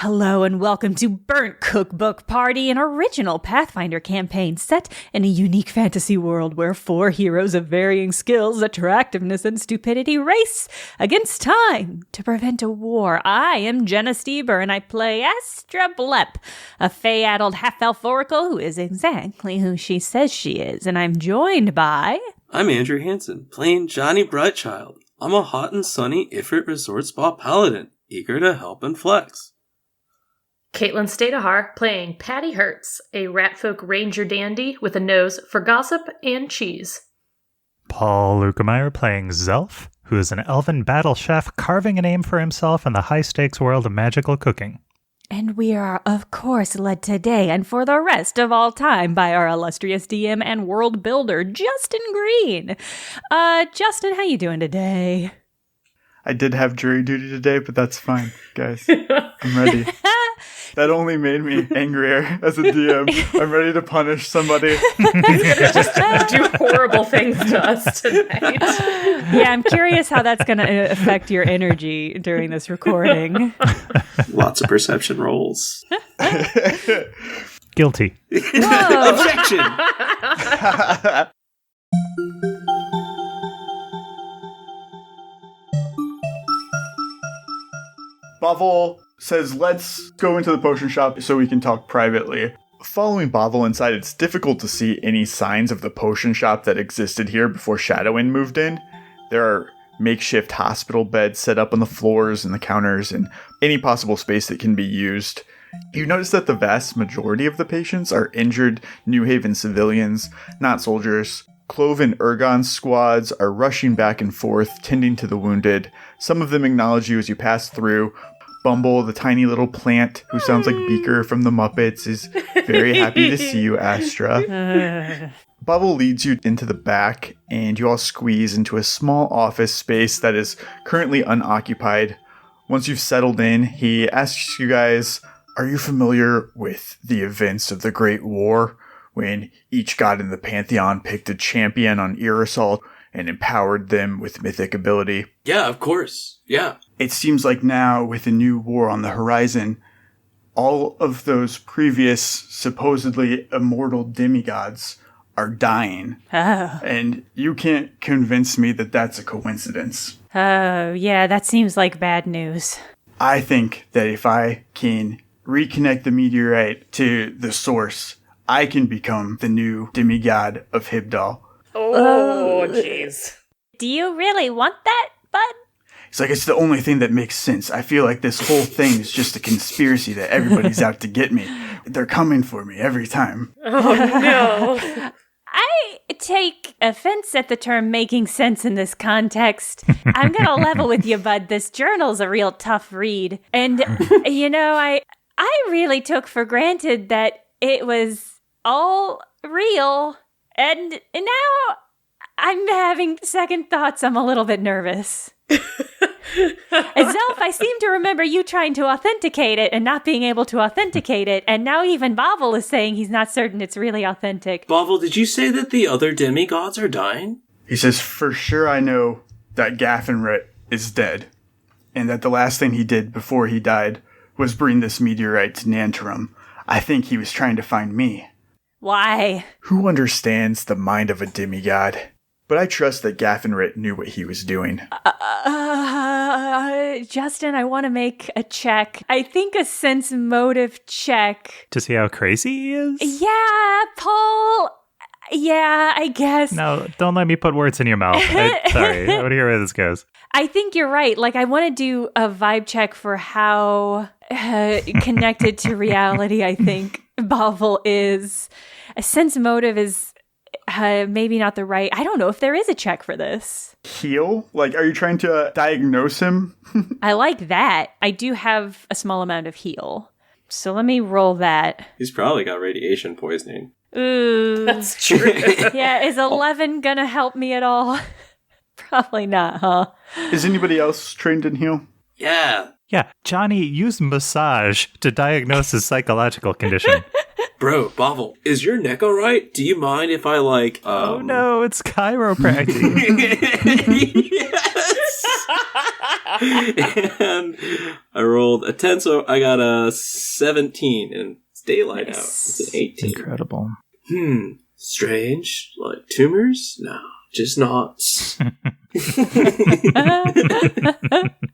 Hello and welcome to Burnt Cookbook Party, an original Pathfinder campaign set in a unique fantasy world where 4 heroes of varying skills, attractiveness, and stupidity race against time to prevent a war. I am Jenna Stoeber and I play Astra, a fey-addled half-elf oracle who is exactly who she says she is, and I'm joined by... I'm Andrew Hansen, playing Janni Brightchild. I'm a hot and sunny Ifrit Resort Spa paladin, eager to help and flex. Caitlin Stayduhar, playing Patty Hertz, a ratfolk ranger dandy with a nose for gossip and cheese. Paul Luetkemeyer, playing Zelf, who is an elven battle chef carving a name for himself in the high-stakes world of magical cooking. And we are, of course, led today and for the rest of all time by our illustrious DM and world builder, Justin Green. Justin, how you doing today? I did have jury duty today, but that's fine, guys. I'm ready. That only made me angrier as a DM. I'm ready to punish somebody. He's gonna just do horrible things to us tonight. Yeah, I'm curious how that's going to affect your energy during this recording. Lots of perception rolls. Guilty. Objection! Bovil says, let's go into the potion shop so we can talk privately. Following Bovil inside, it's difficult to see any signs of the potion shop that existed here before Shadowwind moved in. There are makeshift hospital beds set up on the floors and the counters and any possible space that can be used. You notice that the vast majority of the patients are injured New Haven civilians, not soldiers. Clove and Ergon squads are rushing back and forth, tending to the wounded. Some of them acknowledge you as you pass through. Bumble, the tiny little plant who sounds like Beaker from the Muppets, is very happy to see you, Astra. Bubble leads you into the back, and you all squeeze into a small office space that is currently unoccupied. Once you've settled in, he asks you guys, are you familiar with the events of the Great War, when each god in the Pantheon picked a champion on Irisol and empowered them with mythic ability? Yeah, of course. Yeah. It seems like now, with a new war on the horizon, all of those previous supposedly immortal demigods are dying. Oh. And you can't convince me that that's a coincidence. Oh, yeah, that seems like bad news. I think that if I can reconnect the meteorite to the source, I can become the new demigod of Hibdal. Oh, jeez. Do you really want that, bud? It's like, it's the only thing that makes sense. I feel like this whole thing is just a conspiracy that everybody's out to get me. They're coming for me every time. Oh, no. I take offense at the term making sense in this context. I'm going to level with you, bud. This journal's a real tough read. And, you know, I really took for granted that it was all real. And now I'm having second thoughts. I'm a little bit nervous. Zelf, I seem to remember you trying to authenticate it and not being able to authenticate it, and now even Bovil is saying he's not certain it's really authentic. Bovil, did you say that the other demigods are dying? He says, for sure I know that Gaffinrit is dead, and that the last thing he did before he died was bring this meteorite to Nantarum. I think he was trying to find me. Why? Who understands the mind of a demigod? But I trust that Gaffinrit knew what he was doing. Justin, I want to make a check. I think a sense motive check. To see how crazy he is? Yeah, Paul. Yeah, I guess. No, don't let me put words in your mouth. Sorry, I want to hear where this goes. I think you're right. Like, I want to do a vibe check for how connected to reality I think Bovil is. A sense motive is... maybe not the right... I don't know if there is a check for this. Heal? Like, are you trying to diagnose him? I like that. I do have a small amount of heal. So let me roll that. He's probably got radiation poisoning. Ooh. That's true. Yeah, is 11 gonna help me at all? Probably not, huh? Is anybody else trained in heal? Yeah. Yeah, Johnny used massage to diagnose his psychological condition. Bro, Bovil, is your neck alright? Do you mind if I, Oh no, it's chiropractic. Yes! And I rolled a 10, so I got a 17, and it's daylight out. It's an 18. Incredible. Strange. Like tumors? No, just knots.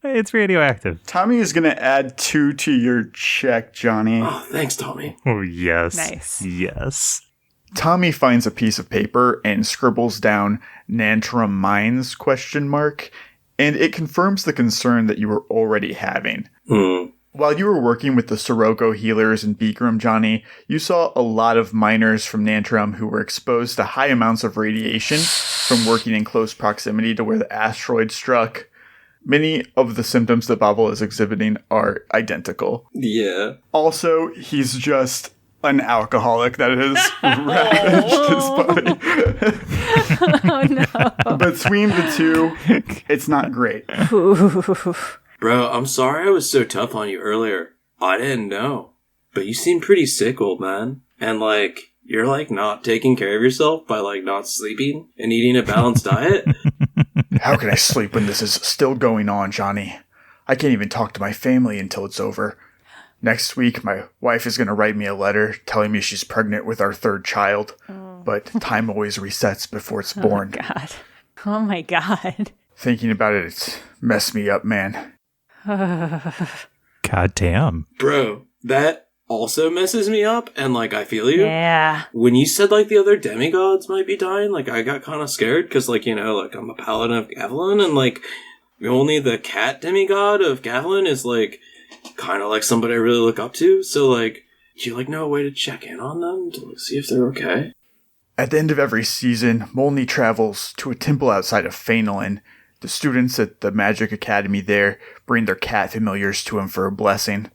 It's radioactive. Tommy is going to add 2 to your check, Johnny. Oh, thanks, Tommy. Oh, yes. Nice. Yes. Tommy finds a piece of paper and scribbles down Nantrum Mines ? And it confirms the concern that you were already having. While you were working with the Sirocco healers in Beakram, Johnny, you saw a lot of miners from Nantrum who were exposed to high amounts of radiation from working in close proximity to where the asteroid struck. Many of the symptoms that Bovil is exhibiting are identical. Yeah. Also, he's just an alcoholic that has ravaged his body. Oh, no. Between the two, it's not great. Bro, I'm sorry I was so tough on you earlier. I didn't know. But you seem pretty sick, old man. And, like, you're, like, not taking care of yourself by, like, not sleeping and eating a balanced diet? How can I sleep when this is still going on, Johnny? I can't even talk to my family until it's over. Next week, my wife is going to write me a letter telling me she's pregnant with our 3rd child. But time always resets before it's born. God. Oh, my God. Thinking about it, it's messed me up, man. God damn. Bro, that also messes me up, and, like, I feel you. Yeah. When you said, like, the other demigods might be dying, like, I got kind of scared, because, like, you know, like, I'm a paladin of Gavilan, and, like, only the cat demigod of Gavilan is, like, kind of like somebody I really look up to, so, like, do you, like, know a way to check in on them to see if they're okay? At the end of every season, Molney travels to a temple outside of Fainalin. The students at the Magic Academy there bring their cat familiars to him for a blessing.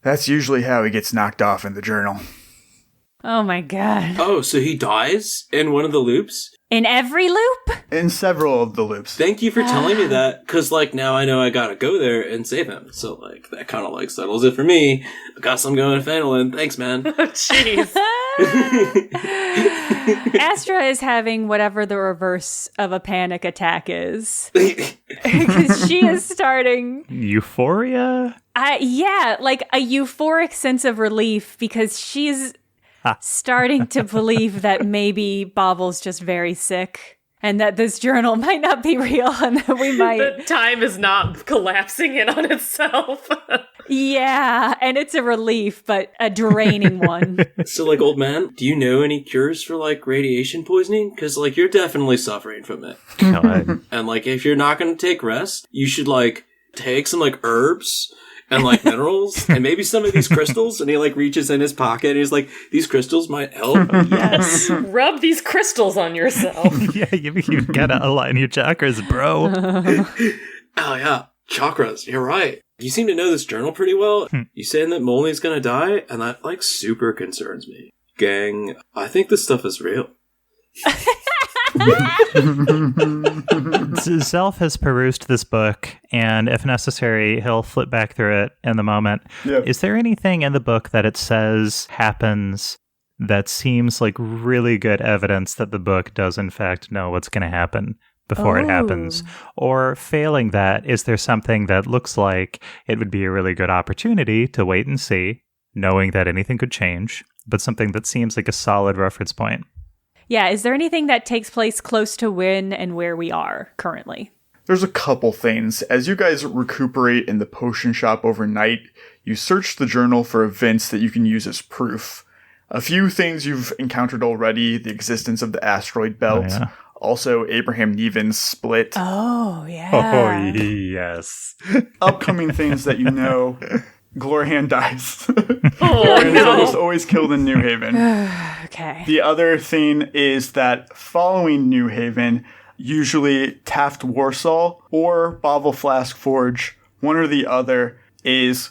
That's usually how he gets knocked off in the journal. Oh, my God. Oh, so he dies in one of the loops? In every loop? In several of the loops. Thank you for telling me that, because, like, now I know I gotta go there and save him. So, like, that kind of, like, settles it for me. I got some going to Phenolin. Thanks, man. Jeez. Astra is having whatever the reverse of a panic attack is. Because she is starting... Euphoria? Yeah, like a euphoric sense of relief because she's starting to believe that maybe Bovil's just very sick and that this journal might not be real and that we might... The time is not collapsing in on itself. Yeah, and it's a relief, but a draining one. So, like, old man, do you know any cures for, like, radiation poisoning? Because, like, you're definitely suffering from it. God. And, like, if you're not going to take rest, you should, like, take some, like, herbs and, like, minerals and maybe some of these crystals. And he, like, reaches in his pocket and he's like, these crystals might help. Yes. Rub these crystals on yourself. Yeah, you've got to align your chakras, bro. Oh, yeah. Chakras. You're right. You seem to know this journal pretty well. You saying that Molney's gonna die? And that, like, super concerns me. Gang, I think this stuff is real. Zelf has perused this book, and if necessary, he'll flip back through it in the moment. Yeah. Is there anything in the book that it says happens that seems like really good evidence that the book does in fact know what's going to happen before it happens? Or failing that, is there something that looks like it would be a really good opportunity to wait and see, knowing that anything could change, but something that seems like a solid reference point? Yeah, is there anything that takes place close to when and where we are currently? There's a couple things. As you guys recuperate in the potion shop overnight, you search the journal for events that you can use as proof. A few things you've encountered already, the existence of the asteroid belt, also Abraham Neven's split. Oh, yeah. Oh, yes. Upcoming things that you know, Glorian dies. Oh, Glorian is almost always killed in New Haven. Okay. The other thing is that following New Haven, usually Taft Warsaw or Bovil Flask Forge, one or the other, is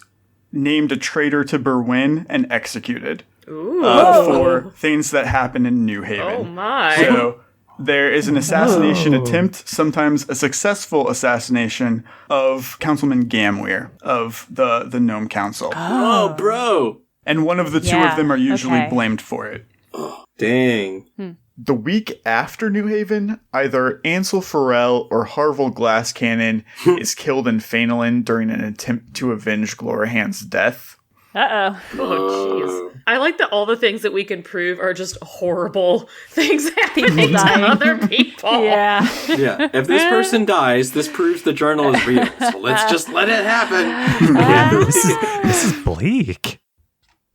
named a traitor to Berwyn and executed for things that happen in New Haven. Oh my. So there is an assassination attempt, sometimes a successful assassination, of Councilman Gamweir of the Gnome Council. Oh, bro. And one of the two of them are usually blamed for it. Oh, dang. The week after New Haven, either Ansel Farrell or Harville Glasscannon is killed in Fainalin during an attempt to avenge Glorahan's death. Uh-oh. Oh, jeez. I like that all the things that we can prove are just horrible things happening to other people. Yeah. Yeah, if this person dies, this proves the journal is real. So let's just let it happen. This is bleak.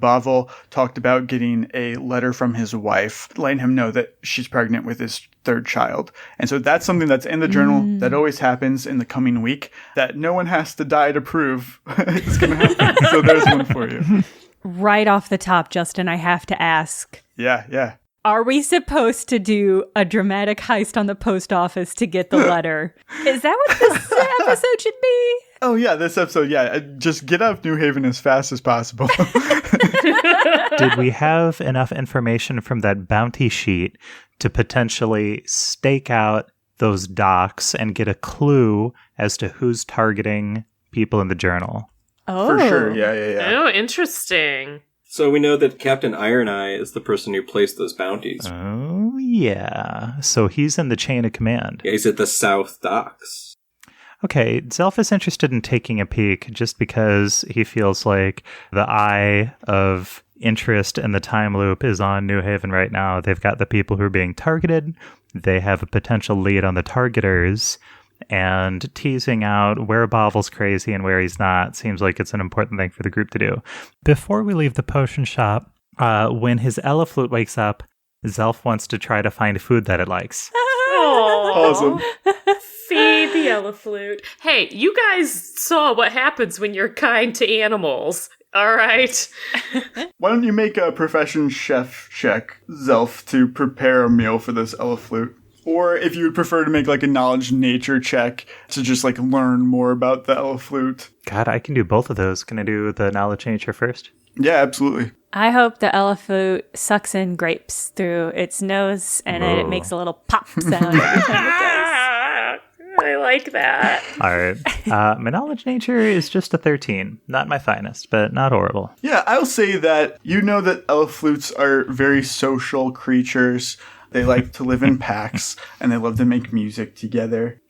Bovil talked about getting a letter from his wife, letting him know that she's pregnant with his third child. And so that's something that's in the journal that always happens in the coming week that no one has to die to prove it's going to happen. So there's one for you. Right off the top, Justin, I have to ask. Yeah. Are we supposed to do a dramatic heist on the post office to get the letter? Is that what this episode should be? Oh, yeah, this episode, just get out of New Haven as fast as possible. Did we have enough information from that bounty sheet to potentially stake out those docks and get a clue as to who's targeting people in the journal? Oh. For sure, yeah. Oh, interesting. So we know that Captain Iron Eye is the person who placed those bounties. Oh, yeah. So he's in the chain of command. Yeah, he's at the South Docks. Okay, Zelf is interested in taking a peek just because he feels like the eye of interest in the time loop is on New Haven right now. They've got the people who are being targeted. They have a potential lead on the targeters. And teasing out where Bovil's crazy and where he's not seems like it's an important thing for the group to do. Before we leave the potion shop, when his Eleflute wakes up, Zelf wants to try to find food that it likes. Awesome. Feed the Eleflute. Hey, you guys saw what happens when you're kind to animals. All right. Why don't you make a profession chef check, Zelf, to prepare a meal for this Eleflute? Or if you would prefer to make like a knowledge nature check to just like learn more about the Eleflute. God, I can do both of those. Can I do the knowledge nature first? Yeah, absolutely. I hope the Eleflute sucks in grapes through its nose and then it makes a little pop sound every time it does. I like that. All right. My knowledge nature is just a 13. Not my finest, but not horrible. Yeah, I'll say that you know that Eleflutes are very social creatures. They like to live in packs, and they love to make music together.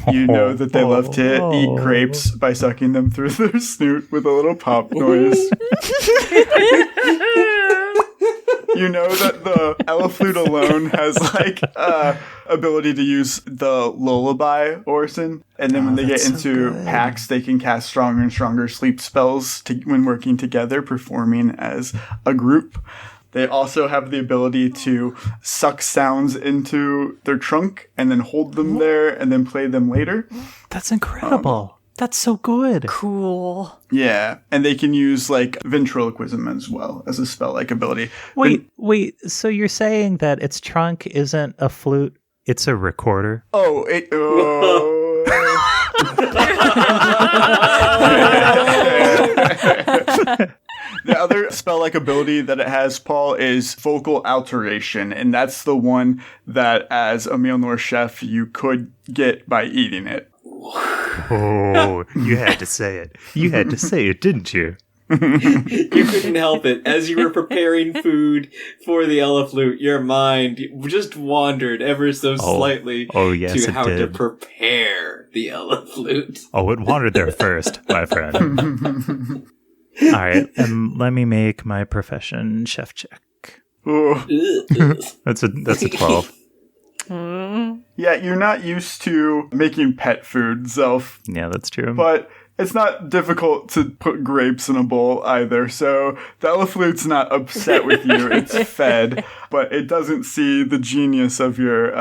You know that they love to eat grapes by sucking them through their snoot with a little pop noise. You know that the Eleflute alone has like ability to use the lullaby orson, and then when they get into packs, they can cast stronger and stronger sleep spells when working together, performing as a group. They also have the ability to suck sounds into their trunk and then hold them there and then play them later. That's incredible. That's so good. Cool. Yeah, and they can use like ventriloquism as well as a spell-like ability. Wait. So you're saying that its trunk isn't a flute, it's a recorder? The other spell-like ability that it has, Paul, is vocal alteration, and that's the one that, as a Mjolnir chef, you could get by eating it. Oh, you had to say it. You had to say it, didn't you? You couldn't help it. As you were preparing food for the Eleflute, your mind just wandered ever so slightly yes, to how to did. prepare the Eleflute. Oh, it wandered there first, my friend. All right, and let me make my profession chef check. That's a 12. Yeah, you're not used to making pet food, Zelf. Yeah, that's true. But it's not difficult to put grapes in a bowl either, so the Eleflute's not upset with you. It's fed, but it doesn't see the genius of your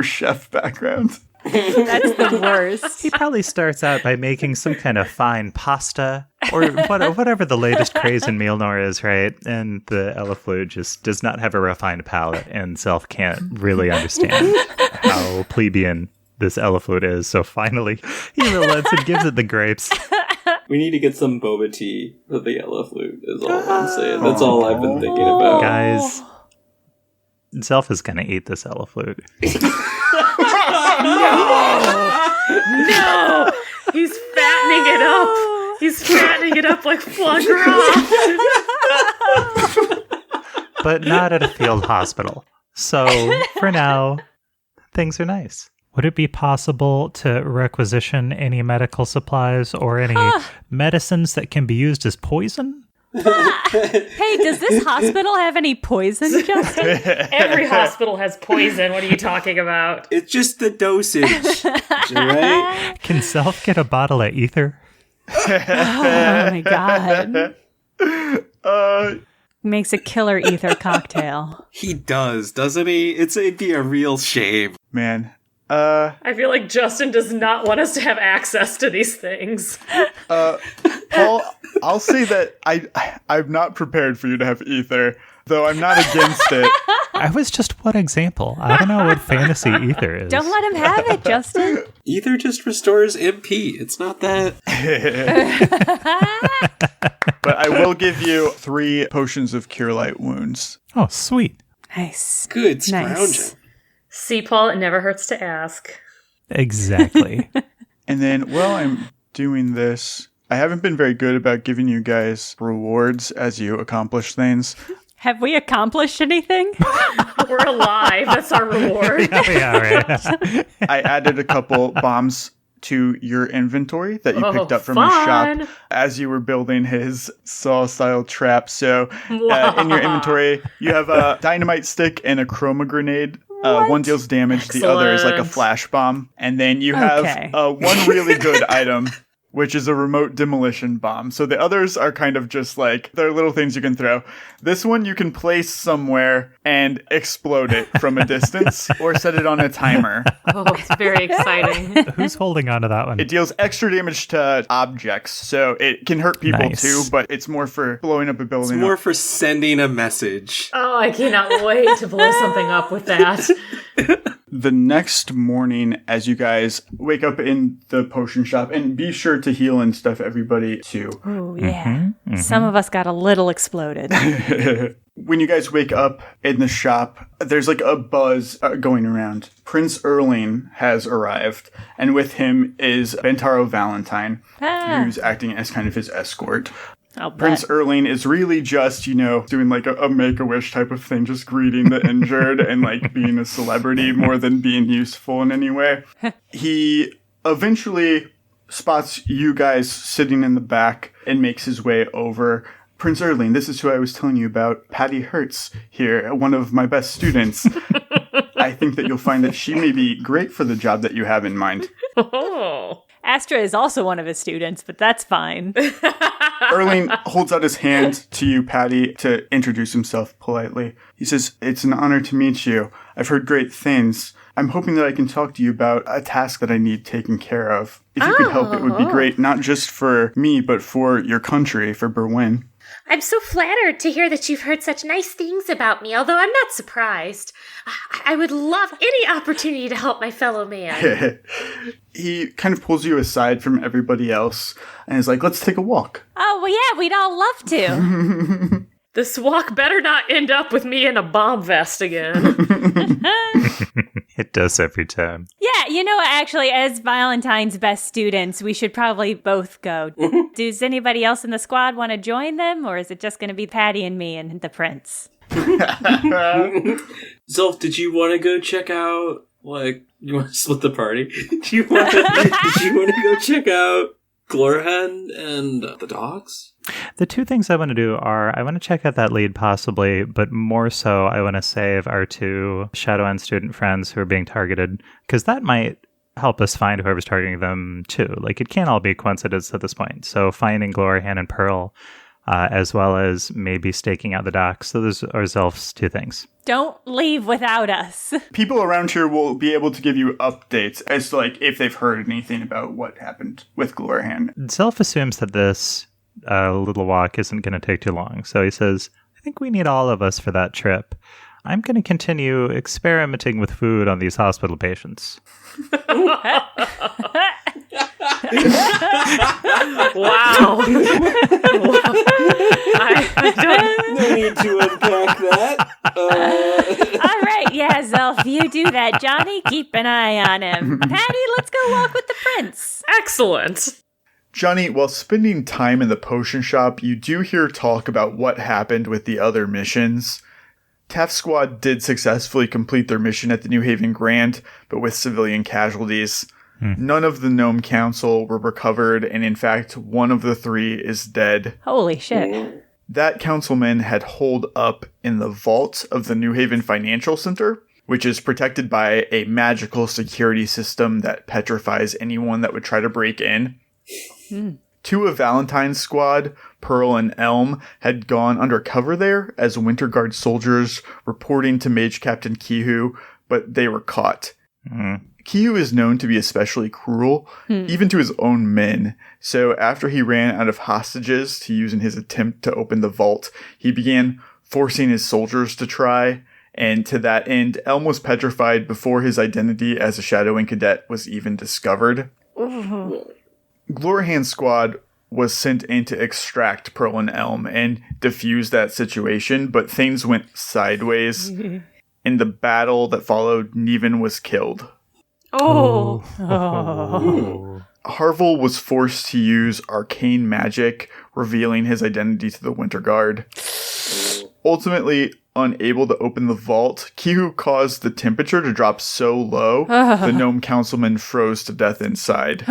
chef background. That's the worst. He probably starts out by making some kind of fine pasta or whatever the latest craze in Mjolnir is, right? And the Eleflute just does not have a refined palate, and Zelf can't really understand how plebeian this Eleflute is. So finally, he relents and gives it the grapes. We need to get some boba tea for the Eleflute, is all I'm saying. That's all I've been thinking about. Guys, Zelf is going to eat this Eleflute. No! He's fattening it up. He's fattening it up like foie gras. But not at a field hospital. So for now, things are nice. Would it be possible to requisition any medical supplies or any medicines that can be used as poison? Hey, does this hospital have any poison, Justin? Every hospital has poison. What are you talking about? It's just the dosage, right? Can Zelf get a bottle of ether? Oh my god. Makes a killer ether cocktail. He does, doesn't he? It'd be a real shame. Man. I feel like Justin does not want us to have access to these things. Paul, I'll say that I'm not prepared for you to have ether, though I'm not against it. I was just one example. I don't know what fantasy ether is. Don't let him have it, Justin. Ether just restores MP. It's not that. But I will give you 3 potions of cure light wounds. Oh, sweet. Nice. Good scrounging. Nice. See, Paul, it never hurts to ask. Exactly. And then while I'm doing this, I haven't been very good about giving you guys rewards as you accomplish things. Have we accomplished anything? We're alive. That's our reward. Oh, yeah, right. I added a couple bombs to your inventory that you picked up from his fun. shop as you were building his saw-style trap. So in your inventory, you have a dynamite stick and a chroma grenade. One deals damage, the other is like a Excellent. flash bomb. And then you have one really good item, which is a remote demolition bomb. So the others are kind of just like, they're little things you can throw. This one you can place somewhere and explode it from a distance or set it on a timer. Oh, it's very exciting. Who's holding on to that one? It deals extra damage to objects, so it can hurt people Nice. too, but it's more for blowing up a It's building. more for sending a message. Oh, I cannot wait to blow something up with that. The next morning, as you guys wake up in the potion shop, and be sure to heal and stuff everybody too. Oh, yeah. Some of us got a little exploded. When you guys wake up in the shop, there's like a buzz going around. Prince Erling has arrived, and with him is Bentaro Valentine, who's acting as kind of his escort. I'll bet. Prince Erling is really just, doing like a Make-A-Wish type of thing, just greeting the injured and like being a celebrity more than being useful in any way. He eventually spots you guys sitting in the back and makes his way over. Prince Erling, this is who I was telling you about. Patty Hertz here, one of my best students. I think that you'll find that she may be great for the job that you have in mind. Oh. Astra is also one of his students, but that's fine. Erling holds out his hand to you, Patty, to introduce himself politely. He says, "It's an honor to meet you. I've heard great things. I'm hoping that I can talk to you about a task that I need taken care of. If you could help, it would be great, not just for me, but for your country, for Berwyn." I'm so flattered to hear that you've heard such nice things about me, although I'm not surprised. I would love any opportunity to help my fellow man. He kind of pulls you aside from everybody else and is like, "Let's take a walk." Oh, well, yeah, we'd all love to. This walk better not end up with me in a bomb vest again. It does every time. Yeah, actually, as Valentine's best students, we should probably both go. Does anybody else in the squad want to join them, or is it just going to be Patty and me and the prince? Zelf, did you want to go check out, you want to split the party? Did you want to go check out Glorhen and the dogs? The two things I want to do are I want to check out that lead possibly, but more so I want to save our 2 Shadowend student friends who are being targeted, because that might help us find whoever's targeting them too. It can't all be coincidence at this point. So finding Glorhan and Pearl, as well as maybe staking out the docks. So those are Zelf's 2 things. Don't leave without us. People around here will be able to give you updates as to if they've heard anything about what happened with Glorhan. Zelf assumes that this little walk isn't going to take too long. So he says, "I think we need all of us for that trip. I'm going to continue experimenting with food on these hospital patients." Wow. No need to unpack that. All right, yeah, Zelf, you do that. Johnny, keep an eye on him. Patty, let's go walk with the prince. Excellent. Johnny, while spending time in the potion shop, you do hear talk about what happened with the other missions. Taft's squad did successfully complete their mission at the New Haven Grand, but with civilian casualties. None of the Gnome Council were recovered, and in fact, one of the 3 is dead. Holy shit. That councilman had holed up in the vault of the New Haven Financial Center, which is protected by a magical security system that petrifies anyone that would try to break in. 2 of Valentine's squad, Pearl and Elm, had gone undercover there as Winter Guard soldiers reporting to Mage Captain Kihu, but they were caught. Kihu is known to be especially cruel, even to his own men. So after he ran out of hostages to use in his attempt to open the vault, he began forcing his soldiers to try. And to that end, Elm was petrified before his identity as a Shadowing cadet was even discovered. Glorhan's squad was sent in to extract Pearl and Elm and defuse that situation, but things went sideways. In the battle that followed, Neven was killed. Harville was forced to use arcane magic, revealing his identity to the Winter Guard. Ultimately, unable to open the vault, Kihu caused the temperature to drop so low, the Gnome Councilman froze to death inside.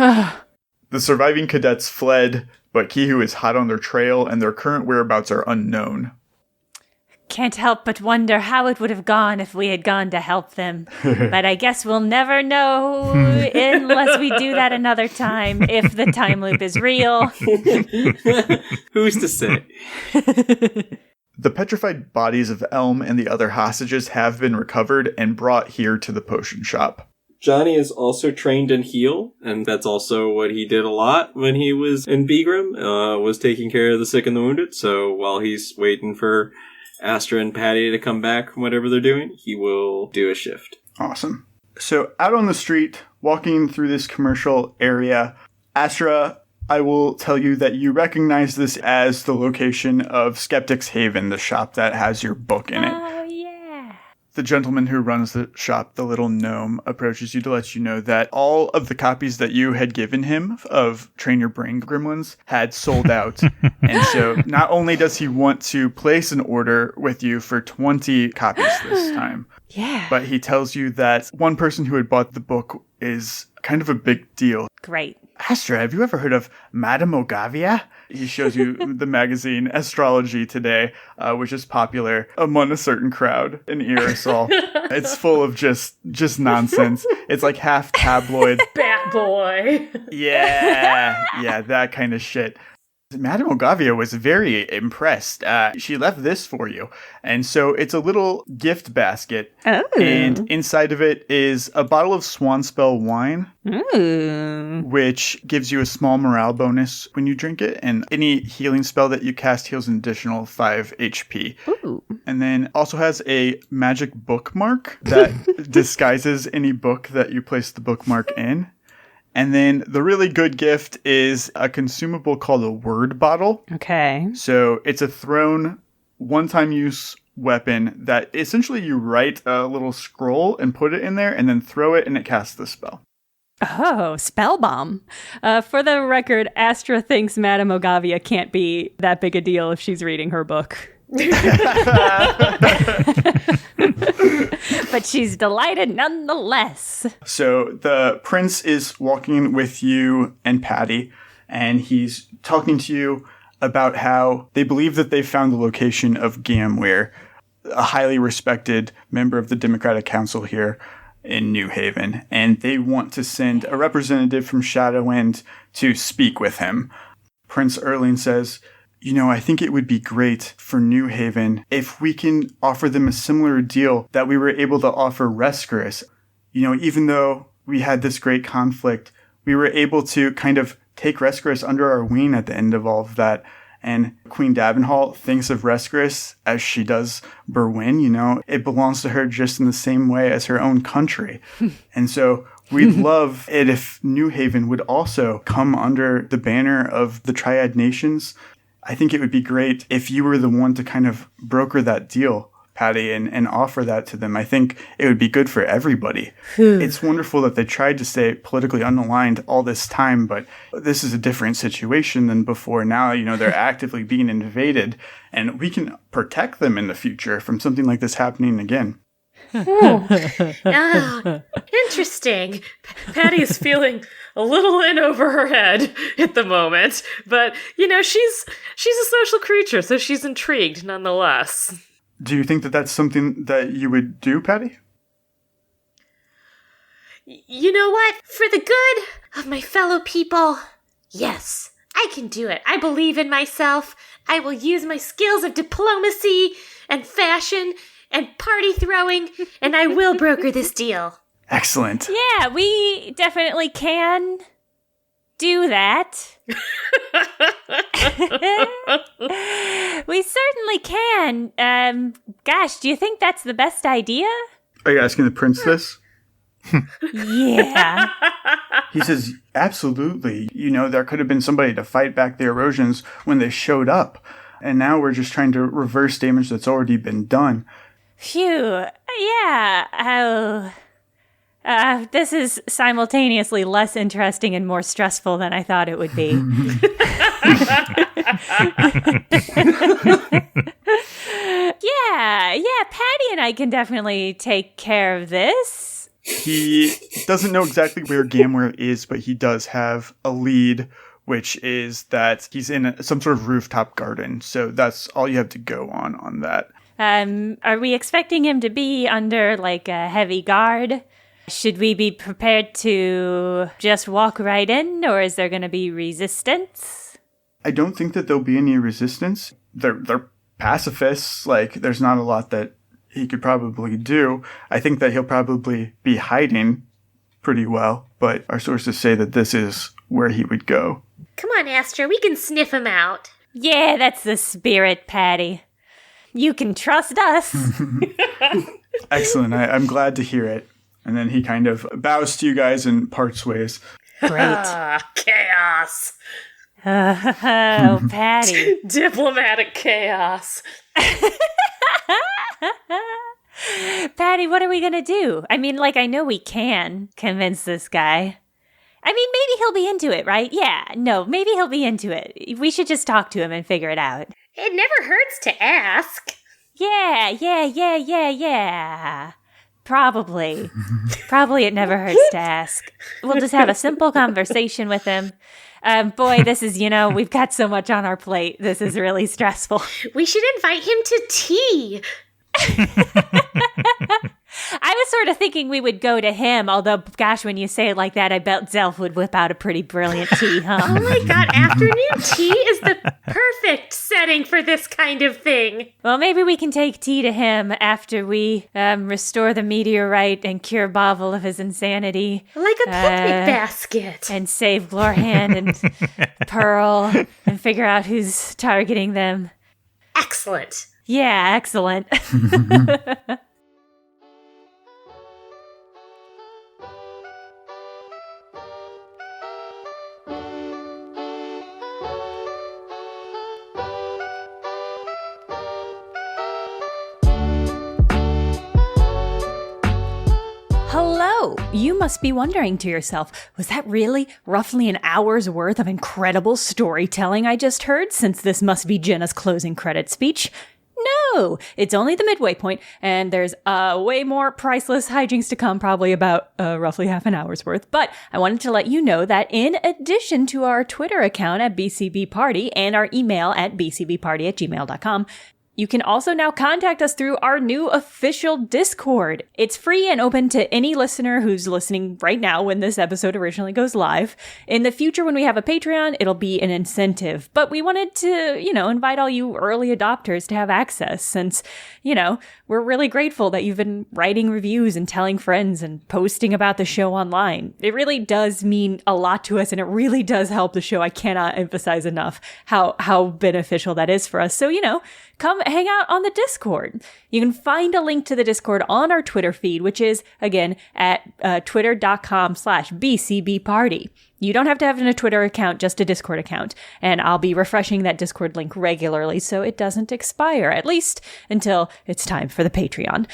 The surviving cadets fled, but Kihu is hot on their trail, and their current whereabouts are unknown. Can't help but wonder how it would have gone if we had gone to help them. But I guess we'll never know unless we do that another time, if the time loop is real. Who's to say? The petrified bodies of Elm and the other hostages have been recovered and brought here to the potion shop. Janni is also trained in heal, and that's also what he did a lot when he was in Begram, was taking care of the sick and the wounded. So while he's waiting for Astra and Patty to come back from whatever they're doing, he will do a shift. Awesome. So out on the street, walking through this commercial area, Astra, I will tell you that you recognize this as the location of Skeptic's Haven, the shop that has your book in it. Oh, yeah. The gentleman who runs the shop, the little gnome, approaches you to let you know that all of the copies that you had given him of Train Your Brain Gremlins had sold out. And so not only does he want to place an order with you for 20 copies this time, but he tells you that one person who had bought the book is kind of a big deal. Great. Astra, have you ever heard of Madame Ogavia? He shows you the magazine Astrology Today, which is popular among a certain crowd in Irisol. It's full of just nonsense. It's like half tabloid. Bat boy. Yeah, that kind of shit. Madame Ogavia was very impressed. She left this for you. And so it's a little gift basket. Oh. And inside of it is a bottle of Swanspell wine, which gives you a small morale bonus when you drink it. And any healing spell that you cast heals an additional 5 HP. Ooh. And then also has a magic bookmark that disguises any book that you place the bookmark in. And then the really good gift is a consumable called a word bottle. Okay. So it's a thrown, one-time use weapon that essentially you write a little scroll and put it in there and then throw it and it casts the spell. Oh, spell bomb. For the record, Astra thinks Madame Ogavia can't be that big a deal if she's reading her book. But she's delighted nonetheless. So the prince is walking with you and Patty, and he's talking to you about how they believe that they found the location of Gamware, a highly respected member of the Democratic Council here in New Haven, and they want to send a representative from Shadowwind to speak with him. Prince Erling says, "You know, I think it would be great for New Haven if we can offer them a similar deal that we were able to offer Rescuers. You know, even though we had this great conflict, we were able to kind of take Rescuers under our wing at the end of all of that. And Queen Davenhall thinks of Rescuers as she does Berwyn, you know. It belongs to her just in the same way as her own country. And so we'd love it if New Haven would also come under the banner of the Triad Nations. I think it would be great if you were the one to kind of broker that deal." Patty, and offer that to them. I think it would be good for everybody. It's wonderful that they tried to stay politically unaligned all this time, but this is a different situation than before. Now, they're actively being invaded, and we can protect them in the future from something like this happening again. Interesting. Patty is feeling a little in over her head at the moment, but she's a social creature, so she's intrigued nonetheless. Do you think that that's something that you would do, Patty? You know what? For the good of my fellow people, yes, I can do it. I believe in myself. I will use my skills of diplomacy and fashion and party throwing, and I will broker this deal. Excellent. Yeah, we definitely can do that. We certainly can. Gosh, do you think that's the best idea? Are you asking the prince this? Yeah. He says, absolutely. There could have been somebody to fight back the erosions when they showed up. And now we're just trying to reverse damage that's already been done. Phew. Yeah. This is simultaneously less interesting and more stressful than I thought it would be. Yeah, Patty and I can definitely take care of this. He doesn't know exactly where Gamware is, but he does have a lead, which is that he's in some sort of rooftop garden. So that's all you have to go on that. Are we expecting him to be under, a heavy guard? Should we be prepared to just walk right in, or is there going to be resistance? I don't think that there'll be any resistance. They're pacifists. There's not a lot that he could probably do. I think that he'll probably be hiding pretty well, but our sources say that this is where he would go. Come on, Astra, we can sniff him out. Yeah, that's the spirit, Patty. You can trust us. Excellent. I'm glad to hear it. And then he kind of bows to you guys and parts ways. Great. Chaos. Oh, Patty. Diplomatic chaos. Patty, what are we going to do? I mean, I know we can convince this guy. I mean, maybe he'll be into it, right? Yeah, no, maybe he'll be into it. We should just talk to him and figure it out. It never hurts to ask. Yeah. Probably. Probably it never hurts to ask. We'll just have a simple conversation with him. Boy, this is, we've got so much on our plate. This is really stressful. We should invite him to tea. I was sort of thinking we would go to him, although, gosh, when you say it like that, I bet Zelf would whip out a pretty brilliant tea, huh? Oh my god, afternoon tea is the perfect setting for this kind of thing. Well, maybe we can take tea to him after we restore the meteorite and cure Bovil of his insanity. Like a picnic basket. And save Glorhand and Pearl and figure out who's targeting them. Excellent. Yeah, excellent. Hello! You must be wondering to yourself, was that really roughly an hour's worth of incredible storytelling I just heard, since this must be Jenna's closing credit speech? No! It's only the midway point, and there's way more priceless hijinks to come, probably about roughly half an hour's worth. But I wanted to let you know that in addition to our Twitter account at BCBParty and our email at bcbparty@gmail.com, you can also now contact us through our new official Discord. It's free and open to any listener who's listening right now when this episode originally goes live. In the future, when we have a Patreon, it'll be an incentive. But we wanted to, invite all you early adopters to have access since, we're really grateful that you've been writing reviews and telling friends and posting about the show online. It really does mean a lot to us, and it really does help the show. I cannot emphasize enough how beneficial that is for us. So, come hang out on the Discord. You can find a link to the Discord on our Twitter feed, which is, again, at twitter.com/BCBparty. You don't have to have a Twitter account, just a Discord account. And I'll be refreshing that Discord link regularly so it doesn't expire, at least until it's time for the Patreon.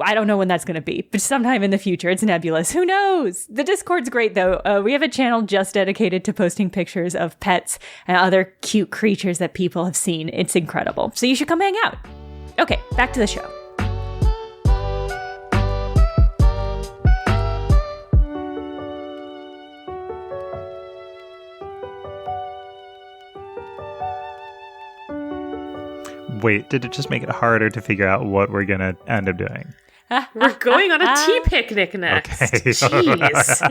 I don't know when that's going to be, but sometime in the future. It's nebulous. Who knows? The Discord's great, though. We have a channel just dedicated to posting pictures of pets and other cute creatures that people have seen. It's incredible. So you should come hang out. Okay, back to the show. Wait, did it just make it harder to figure out what we're going to end up doing? We're going on a tea picnic next. Okay. Jeez.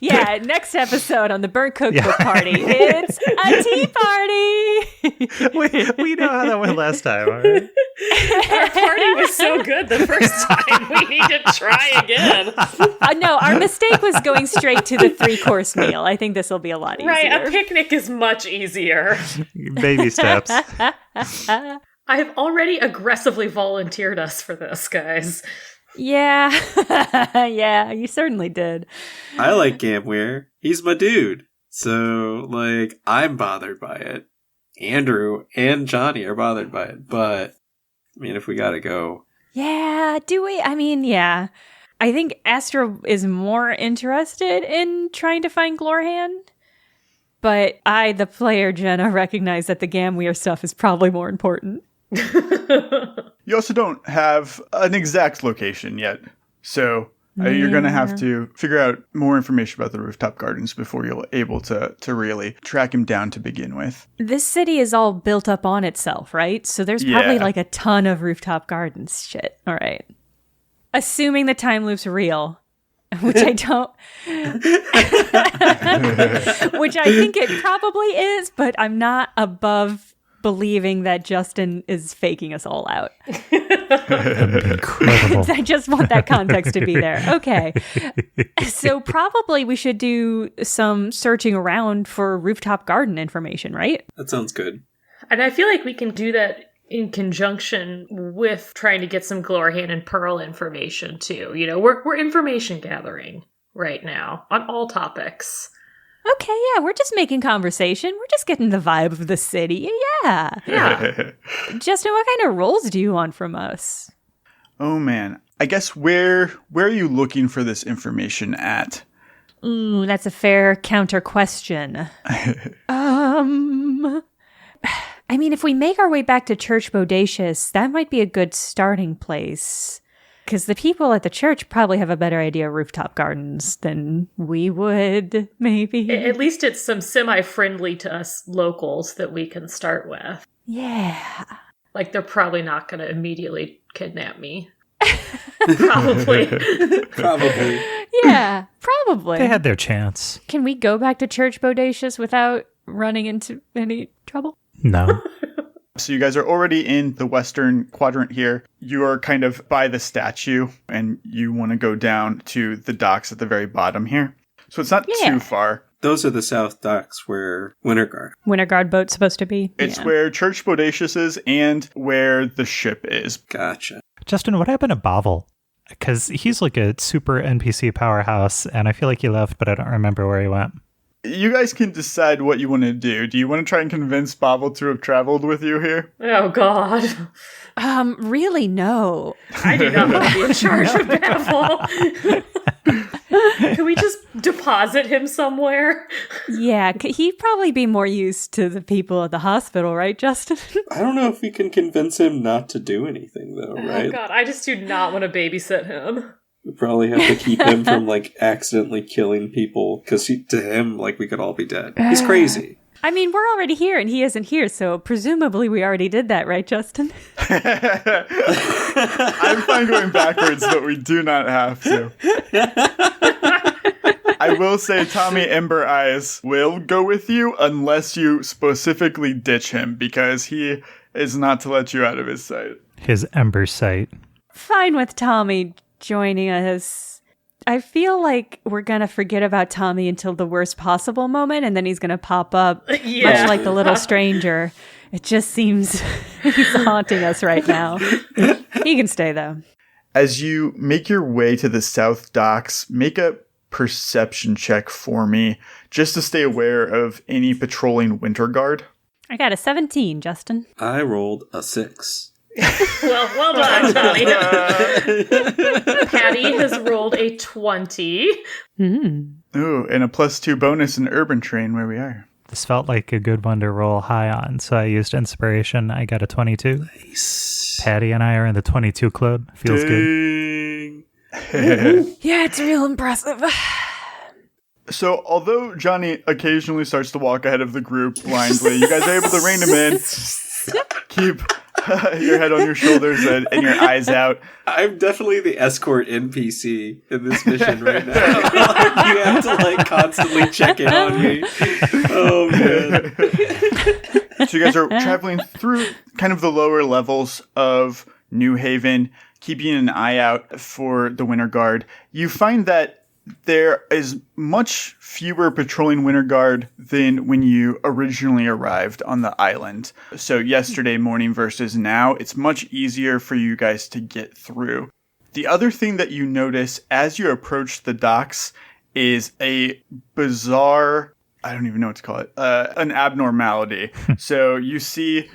Yeah, next episode on the Burnt Cookbook Party, it's a tea party. we know how that went last time, all right? Our party was so good the first time. We need to try again. No, our mistake was going straight to the 3-course meal. I think this will be a lot easier. Right, a picnic is much easier. Baby steps. I have already aggressively volunteered us for this, guys. Yeah. Yeah, you certainly did. I like Gamware. He's my dude. So, like, I'm bothered by it. Andrew and Johnny are bothered by it. But, I mean, if we gotta go. Yeah, do we? I mean, yeah. I think Astra is more interested in trying to find Glorhan. But I, the player, Jenna, recognize that the Gamware stuff is probably more important. You also don't have an exact location yet, so you're going to have to figure out more information about the rooftop gardens before you're able to really track him down to begin with. This city is all built up on itself, right? So there's probably like a ton of rooftop gardens. Shit. All right. Assuming the time loop's real, which I don't, which I think it probably is, but I'm not above believing that Justin is faking us all out. Incredible. I just want that context to be there. Okay. So probably we should do some searching around for rooftop garden information, right? That sounds good. And I feel like we can do that in conjunction with trying to get some Glorhan and Pearl information too. You know, we're information gathering right now on all topics. Okay, yeah, we're just making conversation. We're just getting the vibe of the city. Yeah. Justin, what kind of roles do you want from us? Oh man, I guess where are you looking for this information at? Ooh, that's a fair counter question. I mean, if we make our way back to Church Bodacious, that might be a good starting place. Because the people at the church probably have a better idea of rooftop gardens than we would, maybe. At least it's some semi-friendly to us locals that we can start with. Yeah. Like, they're probably not going to immediately kidnap me. Probably. Probably. Yeah, probably. They had their chance. Can we go back to Church Bodacious without running into any trouble? No. So you guys are already in the western quadrant here. You are kind of by the statue, and you want to go down to the docks at the very bottom here. So it's not too far. Those are the south docks where Winterguard boat's supposed to be. It's where Church Bodacious is and where the ship is. Gotcha. Justin, what happened to Bovil? Because he's like a super NPC powerhouse, and I feel like he left, but I don't remember where he went. You guys can decide what you want to do. Do you want to try and convince Bovil to have traveled with you here? Oh, God. Really, no. I do not want to be in charge of Bevil. Can we just deposit him somewhere? Yeah, he'd probably be more used to the people at the hospital, right, Justin? I don't know if we can convince him not to do anything, though, right? Oh, God, I just do not want to babysit him. We probably have to keep him from, like, accidentally killing people, because to him, like, we could all be dead. He's crazy. I mean, we're already here, and he isn't here, so presumably we already did that, right, Justin? I'm fine going backwards, but we do not have to. I will say Tommy Ember Eyes will go with you unless you specifically ditch him, because he is not to let you out of his sight. His Ember sight. Fine with Tommy joining us. I feel like we're going to forget about Tommy until the worst possible moment, and then he's going to pop up, much like the little stranger. It just seems He's haunting us right now. He can stay, though. As you make your way to the south docks, make a perception check for me, just to stay aware of any patrolling winter guard. I got a 17, Justin. I rolled a 6. Well done, Johnny. Patty has rolled a 20. Ooh, and a +2 bonus in Urban Train where we are. This felt like a good one to roll high on, so I used inspiration. I got a 22. Nice. Patty and I are in the 22 club. Feels good. Yeah, it's real impressive. So, although Johnny occasionally starts to walk ahead of the group blindly, you guys are able to rein him in. Keep your head on your shoulders and your eyes out. I'm definitely the escort NPC in this mission right now. You have to like constantly check in on me. Oh man. So you guys are traveling through kind of the lower levels of New Haven, keeping an eye out for the Winter Guard. You find that there is much fewer patrolling Winter Guard than when you originally arrived on the island. So yesterday morning versus now, it's much easier for you guys to get through. The other thing that you notice as you approach the docks is a bizarre, I don't even know what to call it, an abnormality. So you see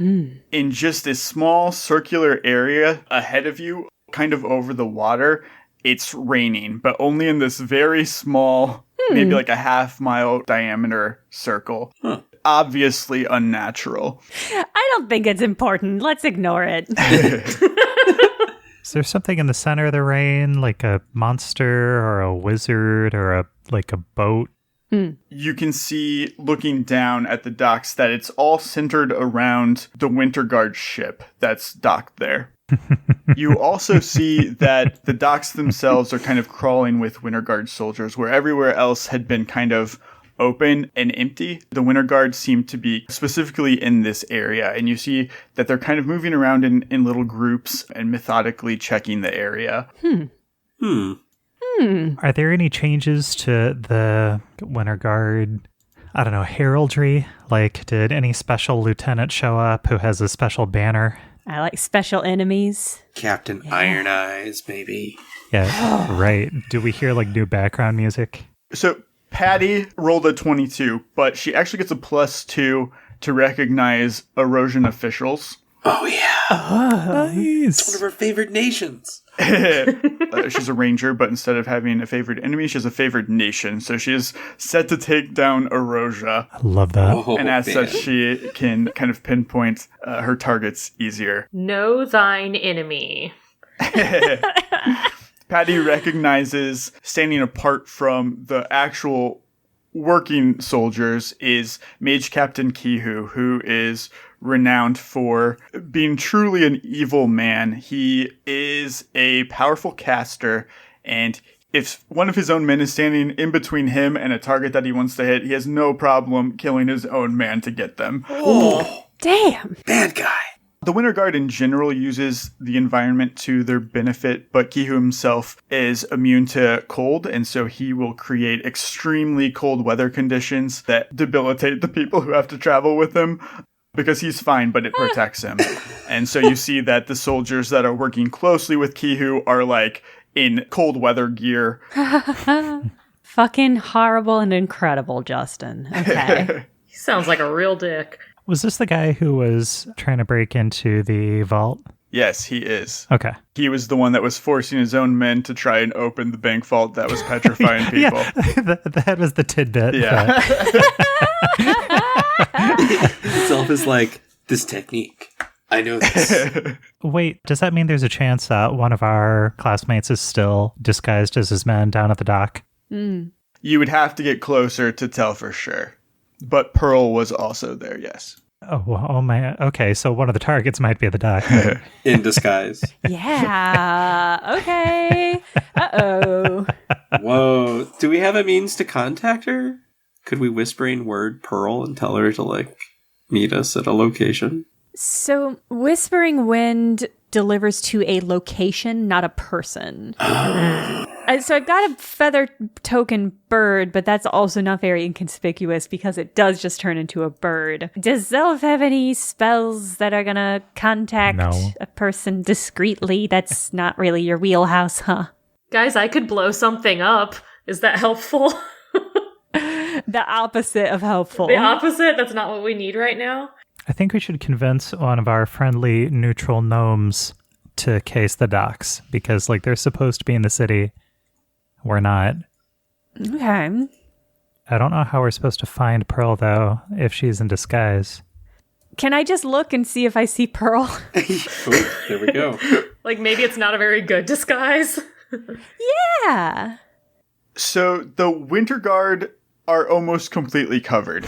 in just this small circular area ahead of you, kind of over the water, it's raining, but only in this very small, maybe like a half-mile diameter circle. Obviously unnatural. I don't think it's important. Let's ignore it. Is there something in the center of the rain, like a monster or a wizard or a boat? You can see, looking down at the docks, that it's all centered around the Winter Guard ship that's docked there. You also see that the docks themselves are kind of crawling with Winter Guard soldiers, where everywhere else had been kind of open and empty. The Winter Guard seem to be specifically in this area, and you see that they're kind of moving around in little groups and methodically checking the area. Are there any changes to the Winter Guard, I don't know, heraldry? Like, did any special lieutenant show up who has a special banner? I like special enemies. Captain Iron Eyes, maybe. Yeah, right. Do we hear like new background music? So Patty rolled a 22, but she actually gets a +2 to recognize erosion officials. Oh yeah. Nice. It's one of her favorite nations. She's a ranger, but instead of having a favorite enemy, she has a favorite nation. So she is set to take down Erosia. I love that. Oh, And as man. such, she can kind of pinpoint her targets easier. Know thine enemy. Patty recognizes, standing apart from the actual working soldiers, is Mage Captain Kihu, who is renowned for being truly an evil man. He is a powerful caster, and if one of his own men is standing in between him and a target that he wants to hit, he has no problem killing his own man to get them. Oh, Damn. bad guy. The Winter Guard in general uses the environment to their benefit, but Kihu himself is immune to cold, and so he will create extremely cold weather conditions that debilitate the people who have to travel with him, because he's fine, but it protects him. And so you see that the soldiers that are working closely with Kihu are like in cold weather gear. Fucking horrible and incredible, Justin. Okay. He sounds like a real dick. Was this the guy who was trying to break into the vault? Yes, he is. Okay. He was the one that was forcing his own men to try and open the bank vault that was petrifying people. Yeah, that was the tidbit. Yeah. Zelf is like, this technique. I know this. Wait, does that mean there's a chance one of our classmates is still disguised as his men down at the dock? You would have to get closer to tell for sure. But Pearl was also there, yes. Oh, well, oh my. Okay, so one of the targets might be at the dock. In disguise. Yeah. Okay. Uh-oh. Whoa. Do we have a means to contact her? Could we whispering word Pearl and tell her to, like, meet us at a location? So, Whispering Wind delivers to a location, not a person. So I've got a feather token bird, but that's also not very inconspicuous because it does just turn into a bird. Does Zelf have any spells that are going to contact a person discreetly? That's not really your wheelhouse, huh? Guys, I could blow something up. Is that helpful? The opposite of helpful. The opposite? That's not what we need right now? I think we should convince one of our friendly neutral gnomes to case the docks because, like, they're supposed to be in the city. We're not. Okay. I don't know how we're supposed to find Pearl, though, if she's in disguise. Can I just look and see if I see Pearl? Oh, there we go. Like, maybe it's not a very good disguise. Yeah. So the Winter Guard are almost completely covered.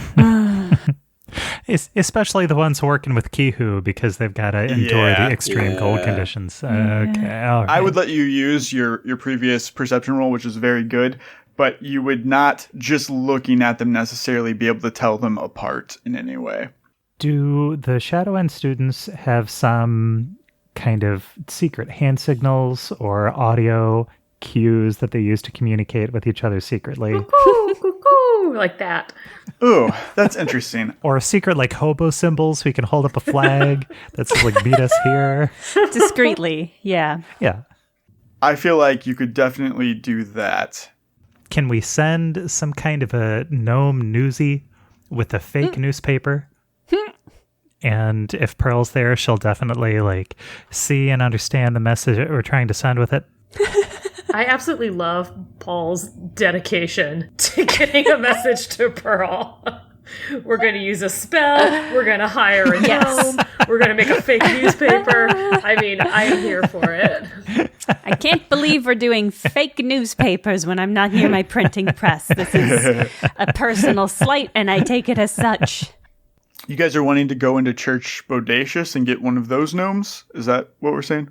Especially the ones working with Kihu because they've got to endure the extreme cold conditions. Okay, all right. I would let you use your previous perception roll, which is very good, but you would not, just looking at them, necessarily be able to tell them apart in any way. Do the Shadow End students have some kind of secret hand signals or audio cues that they use to communicate with each other secretly? Cuckoo, cuckoo, like that. Ooh, that's interesting. Or secret, like, hobo symbols, we can hold up a flag that's like, meet us here. Discreetly, yeah. Yeah. I feel like you could definitely do that. Can we send some kind of a gnome newsie with a fake newspaper? And if Pearl's there, she'll definitely, like, see and understand the message that we're trying to send with it. I absolutely love Paul's dedication to getting a message to Pearl. We're going to use a spell. We're going to hire a gnome. We're going to make a fake newspaper. I mean, I'm here for it. I can't believe we're doing fake newspapers when I'm not near my printing press. This is a personal slight, and I take it as such. You guys are wanting to go into Church Bodacious and get one of those gnomes? Is that what we're saying?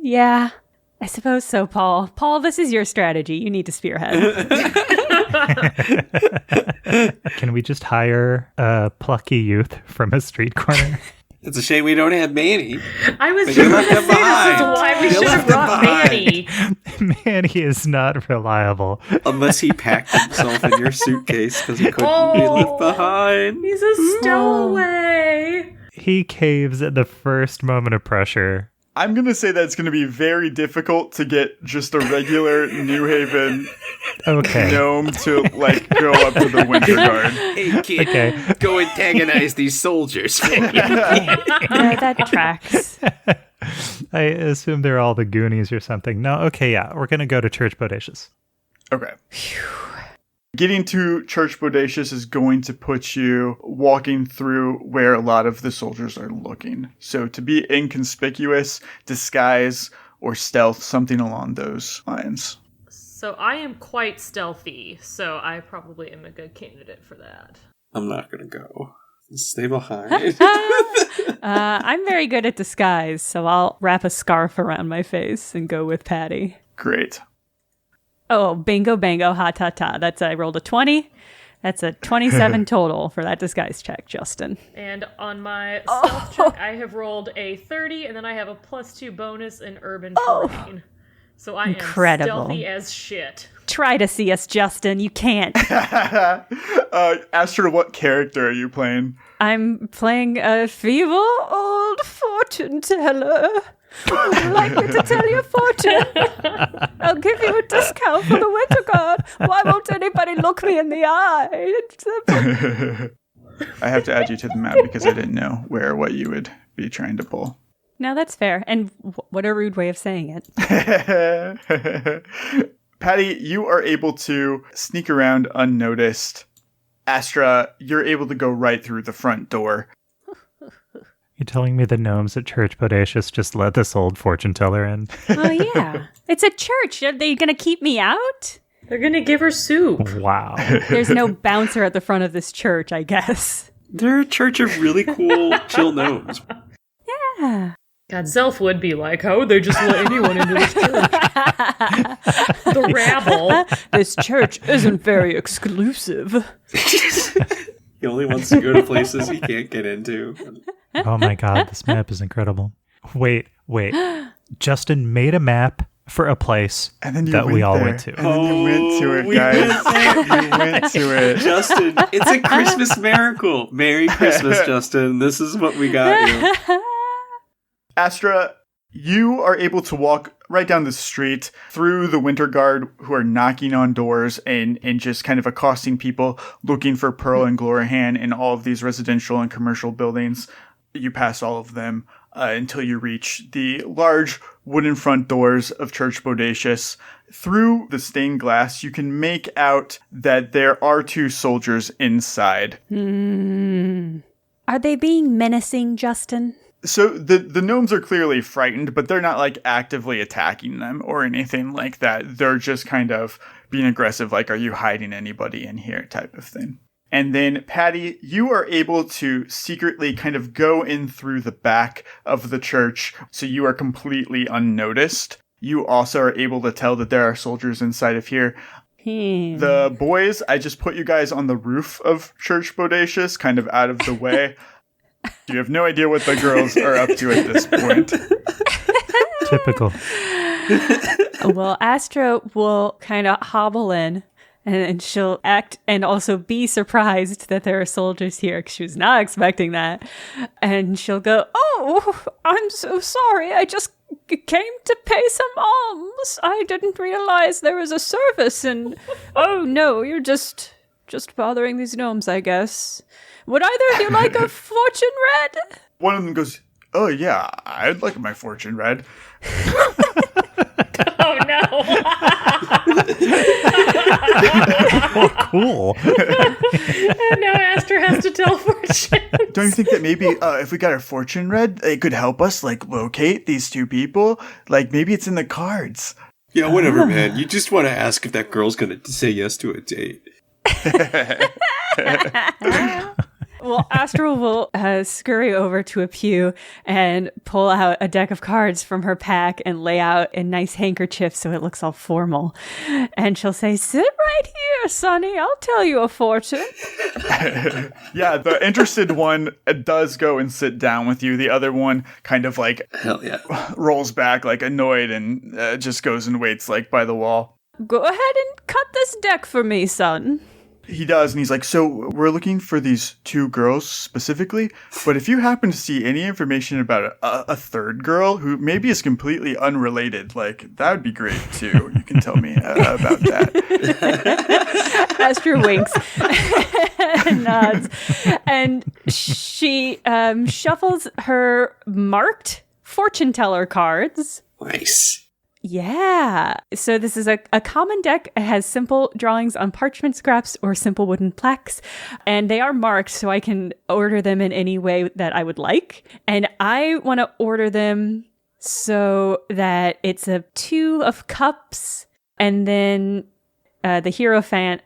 Yeah, I suppose so, Paul. Paul, this is your strategy. You need to spearhead. Can we just hire a plucky youth from a street corner? It's a shame we don't have Manny. I was But just you going left to him say behind. this is why we You should have left him brought behind. Manny. Manny is not reliable. Unless he packed himself in your suitcase because he couldn't be left behind. He's a stowaway. He caves at the first moment of pressure. I'm going to say that it's going to be very difficult to get just a regular New Haven gnome to, like, go up to the Winter Guard. Hey, kid, go antagonize these soldiers. Yeah, that tracks. I assume they're all the Goonies or something. No, okay, yeah. We're going to go to Church Bodacious. Okay. Getting to Church Bodacious is going to put you walking through where a lot of the soldiers are looking. So to be inconspicuous, disguise, or stealth, something along those lines. So I am quite stealthy, so I probably am a good candidate for that. I'm not going to go. Stay behind. I'm very good at disguise, so I'll wrap a scarf around my face and go with Patty. Great. Oh, bingo, bango, ha, ta, ta. I rolled a 20. That's a 27 total for that disguise check, Justin. And on my stealth check, I have rolled a 30, and then I have a +2 bonus in urban terrain. So I am stealthy as shit. Try to see us, Justin. You can't. Astra, what character are you playing? I'm playing a feeble old fortune teller. Would you like me to tell you a fortune? I'll give you a discount for the Winter Guard. Why won't anybody look me in the eye? I have to add you to the map because I didn't know where or what you would be trying to pull. No, that's fair. And what a rude way of saying it. Patty, you are able to sneak around unnoticed. Astra, you're able to go right through the front door. You're telling me the gnomes at Church Bodacious just let this old fortune teller in? Oh, yeah. It's a church. Are they going to keep me out? They're going to give her soup. Wow. There's no bouncer at the front of this church, I guess. They're a church of really cool, chill gnomes. Yeah. God, Zelf would be like, how would they just let anyone into this church? The rabble. This church isn't very exclusive. He only wants to go to places he can't get into. Oh my god, this map is incredible. Wait. Justin made a map for a place And then you that went we all there. went to. And then you went to it, guys. You went to it. Justin, it's a Christmas miracle. Merry Christmas, Justin. This is what we got you. Astra, you are able to walk right down the street through the Winter Guard who are knocking on doors and just kind of accosting people looking for Pearl and Glorahan in all of these residential and commercial buildings. You pass all of them until you reach the large wooden front doors of Church Bodacious. Through the stained glass, you can make out that there are 2 soldiers inside. Are they being menacing, Justin? So the gnomes are clearly frightened, but they're not like actively attacking them or anything like that. They're just kind of being aggressive, like, are you hiding anybody in here type of thing. And then, Patty, you are able to secretly kind of go in through the back of the church, so you are completely unnoticed. You also are able to tell that there are soldiers inside of here. The boys, I just put you guys on the roof of Church Bodacious, kind of out of the way. You have no idea what the girls are up to at this point. Typical. Well, Astra will kind of hobble in, and she'll act and also be surprised that there are soldiers here, because she was not expecting that. And she'll go, "Oh, I'm so sorry. I just came to pay some alms. I didn't realize there was a service, and oh no, you're just bothering these gnomes, I guess. Would either of you like a fortune red?" One of them goes, "Oh yeah, I'd like my fortune read." Oh no! Oh, cool. And now Astra has to tell fortune. Don't you think that maybe if we got our fortune read, it could help us like locate these 2 people? Like maybe it's in the cards. Yeah, whatever, man. You just want to ask if that girl's going to say yes to a date. Well, Astra will scurry over to a pew and pull out a deck of cards from her pack and lay out a nice handkerchief so it looks all formal. And she'll say, "Sit right here, Sonny. I'll tell you a fortune." Yeah, the interested one does go and sit down with you. The other one kind of like Hell yeah. rolls back like annoyed and just goes and waits like by the wall. "Go ahead and cut this deck for me, son." He does, and he's like, "So we're looking for these 2 girls specifically, but if you happen to see any information about a third girl who maybe is completely unrelated, like, that would be great too. You can tell me about that." Astra winks and nods, and she shuffles her marked fortune teller cards. Nice. Yeah. So this is a common deck. It has simple drawings on parchment scraps or simple wooden plaques, and they are marked so I can order them in any way that I would like. And I want to order them so that it's a 2 of cups, and then the Hierophant,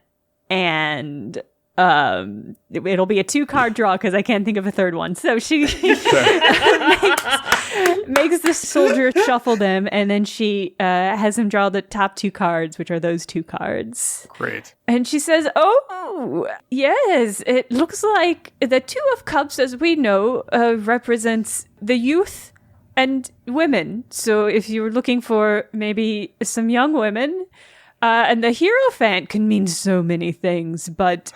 and it'll be a 2-card draw because I can't think of a third one. So she makes the soldier shuffle them, and then she has him draw the top 2 cards, which are those 2 cards. Great. And she says, "Oh, yes, it looks like the 2 of cups, as we know, represents the youth and women. So if you're looking for maybe some young women, and the Hierophant can mean so many things, but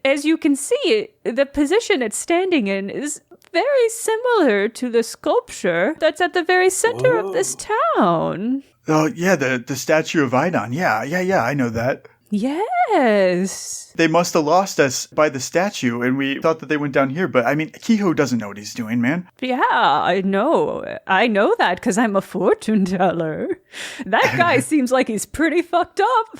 as you can see, the position it's standing in is very similar to the sculpture that's at the very center of this town." Oh, yeah, the statue of Idon. Yeah, I know that. Yes. They must have lost us by the statue, and we thought that they went down here, but I mean, Kehoe doesn't know what he's doing, man. Yeah, I know. I know that because I'm a fortune teller. That guy seems like he's pretty fucked up.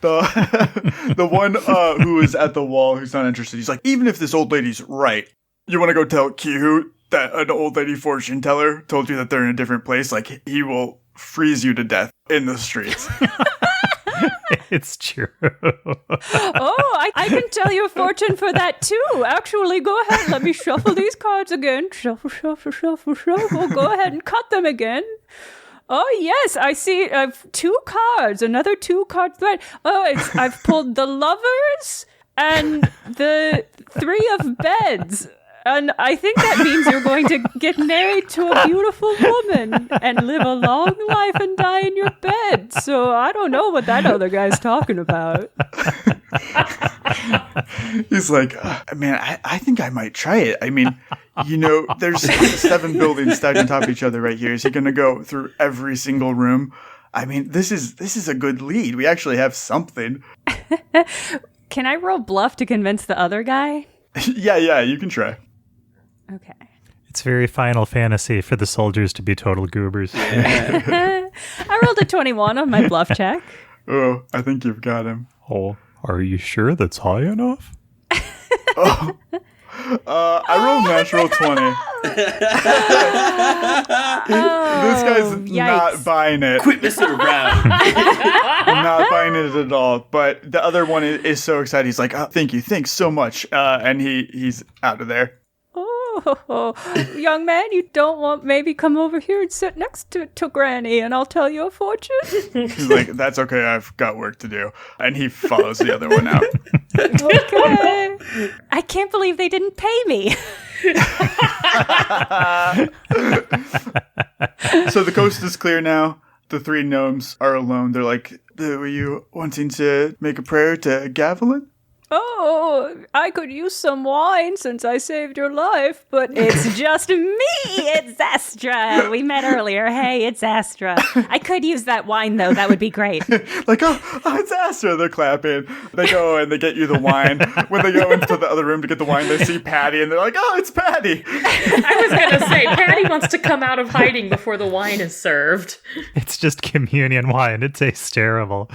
The one who is at the wall who's not interested, he's like, "Even if this old lady's right, you want to go tell Kehoe that an old lady fortune teller told you that they're in a different place? Like, he will freeze you to death in the streets." It's true. Oh, I can tell you a fortune for that too. Actually, go ahead. Let me shuffle these cards again. Shuffle, shuffle, shuffle, shuffle. Go ahead and cut them again. Oh, yes, I see 2 cards. Another 2 cards. Oh, I've pulled the lovers and the 3 of beds. And I think that means you're going to get married to a beautiful woman and live a long life and die in your bed. So I don't know what that other guy's talking about. He's like, man, I think I might try it. I mean, there's 7 buildings stacked on top of each other right here. Is he going to go through every single room? I mean, this is a good lead. We actually have something. Can I roll bluff to convince the other guy? Yeah, you can try. Okay. It's very Final Fantasy for the soldiers to be total goobers. I rolled a 21 on my bluff check. Oh, I think you've got him. Oh, are you sure that's high enough? I rolled natural 20. This guy's not buying it. Quit messing around. Not buying it at all. But the other one is so excited. He's like, oh, thank you. Thanks so much. And he's out of there. Oh, young man, you don't want maybe come over here and sit next to Granny and I'll tell you a fortune? He's like, that's okay. I've got work to do. And he follows the other one out. Okay. I can't believe they didn't pay me. So the coast is clear now. The 3 gnomes are alone. They're like, were you wanting to make a prayer to Gavilan? Oh, I could use some wine since I saved your life, but it's just me. It's Astra. We met earlier. Hey, it's Astra. I could use that wine, though. That would be great. Like, oh, it's Astra. They're clapping. They go and they get you the wine. When they go into the other room to get the wine, they see Patty, and they're like, oh, it's Patty. I was going to say, Patty wants to come out of hiding before the wine is served. It's just communion wine. It tastes terrible.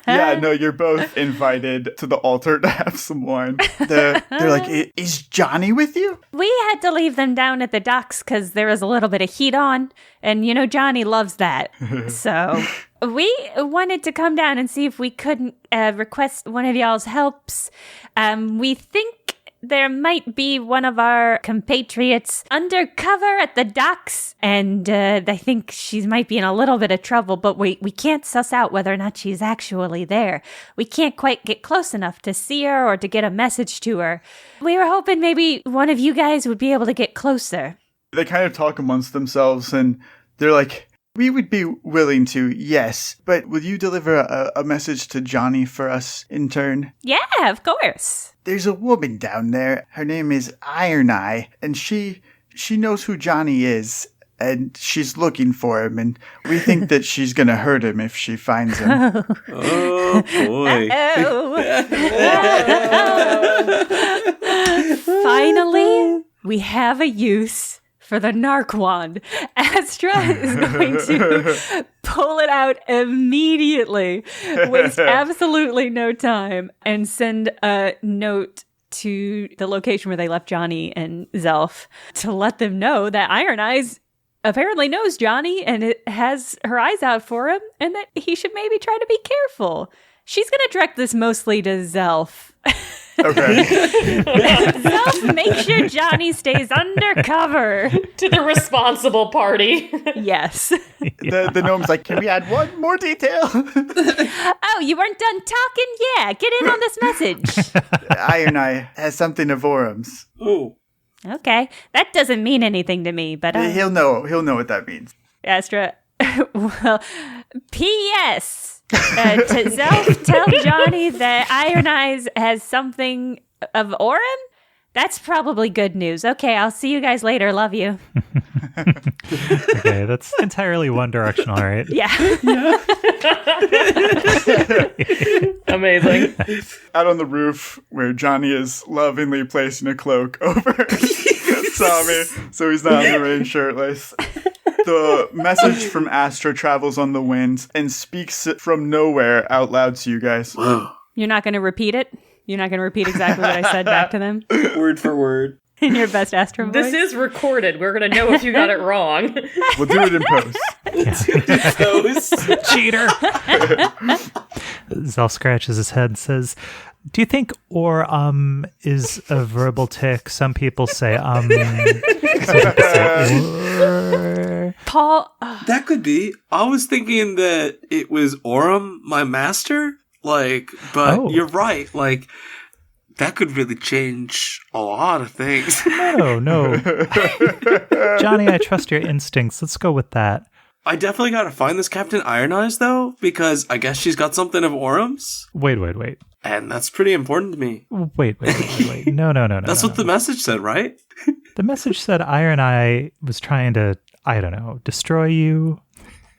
Yeah, no, you're both invited to the altar to have some wine. They're like, is Johnny with you? We had to leave them down at the docks because there was a little bit of heat on, and Johnny loves that. So we wanted to come down and see if we couldn't request one of y'all's helps. We think there might be one of our compatriots undercover at the docks, and I think she might be in a little bit of trouble, but we can't suss out whether or not she's actually there. We can't quite get close enough to see her or to get a message to her. We were hoping maybe one of you guys would be able to get closer. They kind of talk amongst themselves, and they're like, we would be willing to, yes, but will you deliver a message to Johnny for us in turn? Yeah, of course. There's a woman down there. Her name is Iron Eye, and she knows who Johnny is, and she's looking for him, and we think that she's going to hurt him if she finds him. Oh, boy. Finally, we have a use for the narc wand. Astra is going to pull it out immediately, waste absolutely no time, and send a note to the location where they left Johnny and Zelf to let them know that Iron Eyes apparently knows Johnny and it has her eyes out for him, and that he should maybe try to be careful. She's going to direct this mostly to Zelf. Okay. Zelf, make sure Johnny stays undercover. To the responsible party. Yes. The gnome's like, can we add one more detail? Oh, you weren't done talking? Yeah, get in on this message. Iron Eye has something of Orum's. Ooh. Okay, that doesn't mean anything to me, but He'll know what that means. Astra, well, P.S. To Zelf, tell Johnny that Iron Eyes has something of Orem? That's probably good news. Okay, I'll see you guys later. Love you. Okay, that's entirely one directional, right? Yeah. Amazing. Out on the roof, where Johnny is lovingly placing a cloak over Tommy, so he's not in the rain shirtless. The message from Astra travels on the wind and speaks from nowhere out loud to you guys. Whoa. You're not going to repeat it? You're not going to repeat exactly what I said back to them? Word for word. In your best Astra voice? This is recorded. We're going to know if you got it wrong. We'll do it in post. Cheater! Zelf scratches his head and says, do you think or is a verbal tick? Some people say some people say Paul. That could be. I was thinking that it was Orem, my master. But you're right. that could really change a lot of things. No. Johnny, I trust your instincts. Let's go with that. I definitely gotta find this Captain Iron Eyes, though, because I guess she's got something of Orum's. Wait. And that's pretty important to me. Wait. No. That's what the message said, right? The message said Iron Eye was trying to, I don't know, destroy you.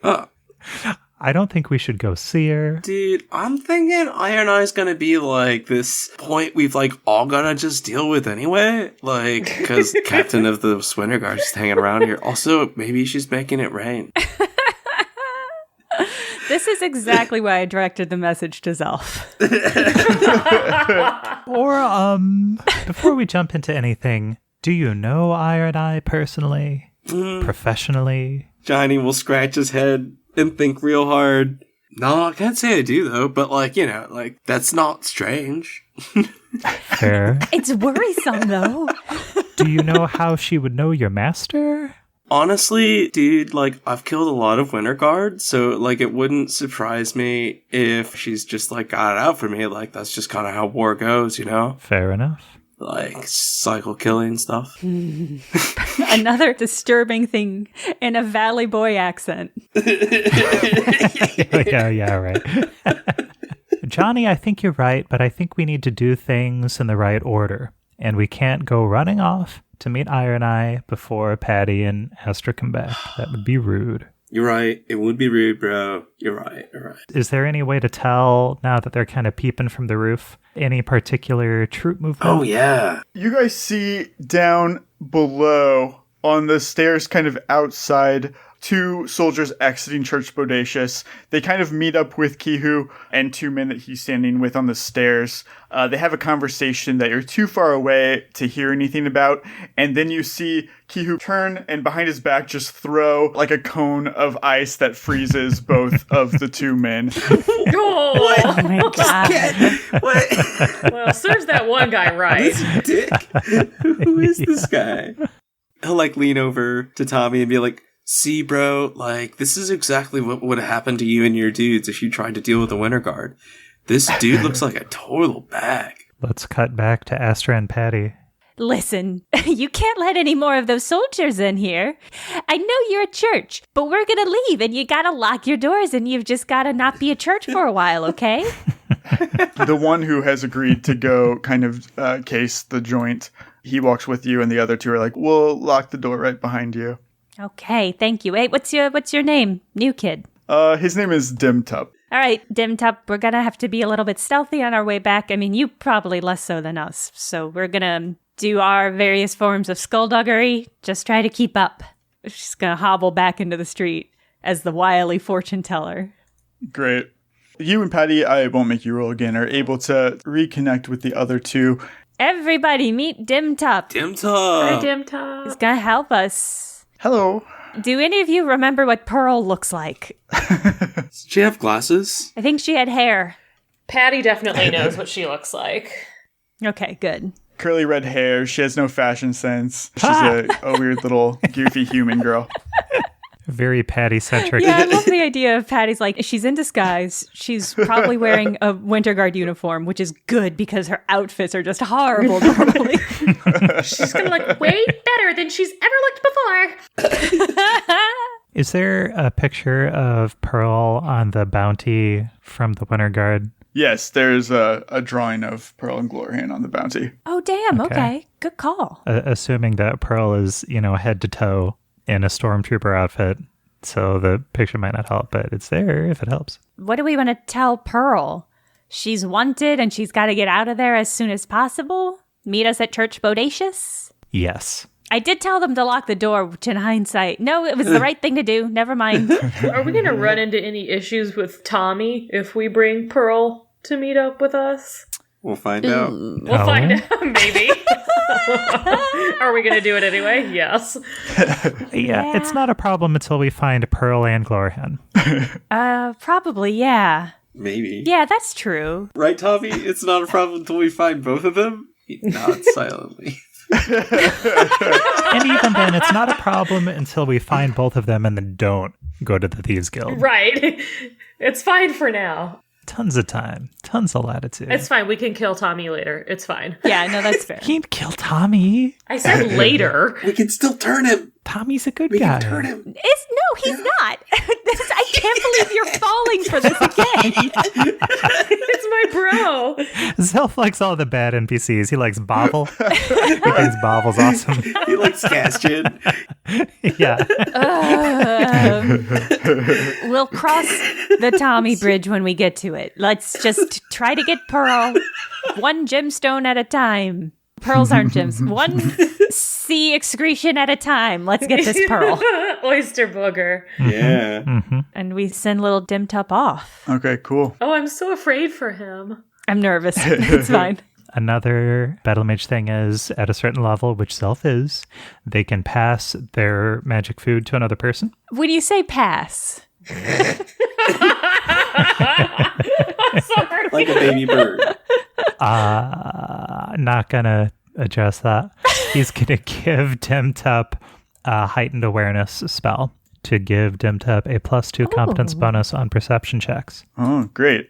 I don't think we should go see her. Dude, I'm thinking Iron Eye's gonna be like this point we've like all gotta just deal with anyway. Like, because Captain of the Winter Guard's just hanging around here. Also, maybe she's making it rain. This is exactly why I directed the message to Zelf. Or, before we jump into anything, do you know Iron Eye personally? Professionally? Johnny will scratch his head and think real hard. No, I can't say I do, though, but, like, you know, like, that's not strange. Fair. It's worrisome, though. Do you know how she would know your master? Honestly, dude, like, I've killed a lot of Winter Guard, so, like, it wouldn't surprise me if she's just, like, got it out for me. Like, that's just kind of how war goes, you know? Fair enough. Like, cycle killing stuff. Another disturbing thing in a Valley Boy accent. Yeah, right. Johnny, I think you're right, but I think we need to do things in the right order. And we can't go running off to meet Iron Eye before Patty and Astra come back. That would be rude. You're right. It would be rude, bro. You're right. Is there any way to tell, now that they're kind of peeping from the roof, any particular troop movement? Oh, yeah. You guys see down below on the stairs kind of outside, 2 soldiers exiting Church Bodacious. They kind of meet up with Kihu and 2 men that he's standing with on the stairs. They have a conversation that you're too far away to hear anything about. And then you see Kihu turn and behind his back just throw like a cone of ice that freezes both of the 2 men. Oh my god. What? Well, serves that one guy right. This dick? Who is this guy? He'll, like, lean over to Tommy and be like, see, bro, like, this is exactly what would have happened to you and your dudes if you tried to deal with the Winter Guard. This dude looks like a total bag. Let's cut back to Astra and Patty. Listen, you can't let any more of those soldiers in here. I know you're a church, but we're gonna leave and you gotta lock your doors and you've just gotta not be a church for a while, okay? The one who has agreed to go kind of case the joint, he walks with you and the other 2 are like, we'll lock the door right behind you. Okay, thank you. Hey, what's your name? New kid. His name is Demtup. All right, Demtup, we're going to have to be a little bit stealthy on our way back. I mean, you probably less so than us. So we're going to do our various forms of skullduggery. Just try to keep up. She's going to hobble back into the street as the wily fortune teller. Great. You and Patty, I won't make you roll again, are able to reconnect with the other 2. Everybody meet Demtup. Demtup! Hi, Demtup. He's going to help us. Hello. Do any of you remember what Pearl looks like? Does she have glasses? I think she had hair. Patty definitely knows what she looks like. Okay, good. Curly red hair. She has no fashion sense. She's a weird little goofy human girl. Very Patty-centric. Yeah, I love the idea of Patty's like, she's in disguise. She's probably wearing a Winter Guard uniform, which is good because her outfits are just horrible normally. She's gonna look way better than she's ever looked before. Is there a picture of Pearl on the bounty from the Winter Guard? Yes, there's a drawing of Pearl and Glorian on the bounty. Oh, damn. Okay. Good call. Assuming that Pearl is, head to toe in a stormtrooper outfit, so the picture might not help, but it's there if it helps. What do we want to tell Pearl? She's wanted and she's got to get out of there as soon as possible? Meet us at Church Bodacious? Yes. I did tell them to lock the door, which in hindsight, no, it was the right thing to do. Never mind. Are we going to run into any issues with Tommy if we bring Pearl to meet up with us? We'll find out. We'll find out, maybe. Are we going to do it anyway? Yes. Yeah, it's not a problem until we find Pearl and Glorian. Probably, yeah. Maybe. Yeah, that's true. Right, Tommy? It's not a problem until we find both of them? He nods silently. And even then, it's not a problem until we find both of them and then don't go to the Thieves Guild. Right. It's fine for now. Tons of time. Tons of latitude. It's fine. We can kill Tommy later. It's fine. Yeah, no, that's fair. Can't kill Tommy. I said later. We can still turn him. Tommy's a good We guy. can turn him. No, he's not. I can't believe you're falling for this again. It's my bro. Zelf likes all the bad NPCs. He likes Bovil. He thinks Bovil's awesome. He likes Castian. Yeah. We'll cross the Tommy Bridge when we get to it. Let's just try to get Pearl one gemstone at a time. Pearls aren't gems. One sea excretion at a time. Let's get this Pearl. Oyster booger. Yeah. Mm-hmm. And we send little Demtup off. Okay, cool. Oh, I'm so afraid for him. I'm nervous. It's fine. Another Battle Mage thing is, at a certain level, which Zelf is, they can pass their magic food to another person. When you say pass, Sorry. Like a baby bird. Not gonna address that. He's gonna give Demtup a heightened awareness spell to give Demtup a +2 competence bonus on perception checks. Oh, great.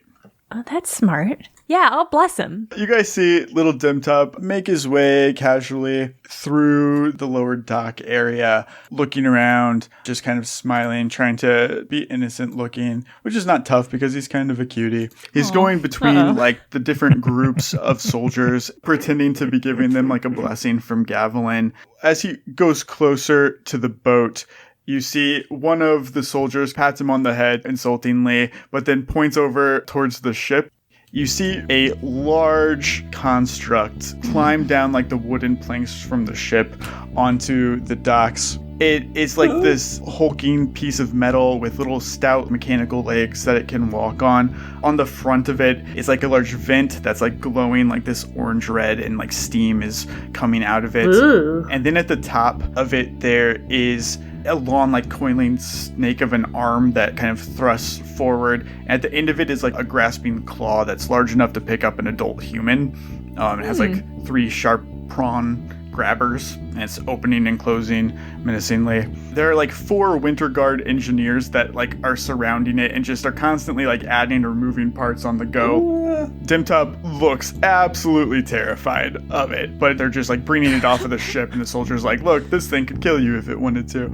oh, that's smart. Yeah, I'll bless him. You guys see little Demtup make his way casually through the lower dock area, looking around, just kind of smiling, trying to be innocent looking, which is not tough because he's kind of a cutie. He's going between like the different groups of soldiers, pretending to be giving them like a blessing from Gavilan. As he goes closer to the boat, you see one of the soldiers pats him on the head insultingly, but then points over towards the ship. You see a large construct climb down like the wooden planks from the ship onto the docks. It's like this hulking piece of metal with little stout mechanical legs that it can walk on. On the front of it is like a large vent that's like glowing like this orange red, and like steam is coming out of it. Ooh. And then at the top of it there is a long like coiling snake of an arm that kind of thrusts forward. At the end of it is like a grasping claw that's large enough to pick up an adult human. It has like 3 sharp prawn grabbers, and it's opening and closing menacingly. There are like 4 Winter Guard engineers that like are surrounding it and just are constantly like adding or removing parts on the go. Demtup looks absolutely terrified of it, but they're just like bringing it off of the ship, and the soldier's like, look, this thing could kill you if it wanted to.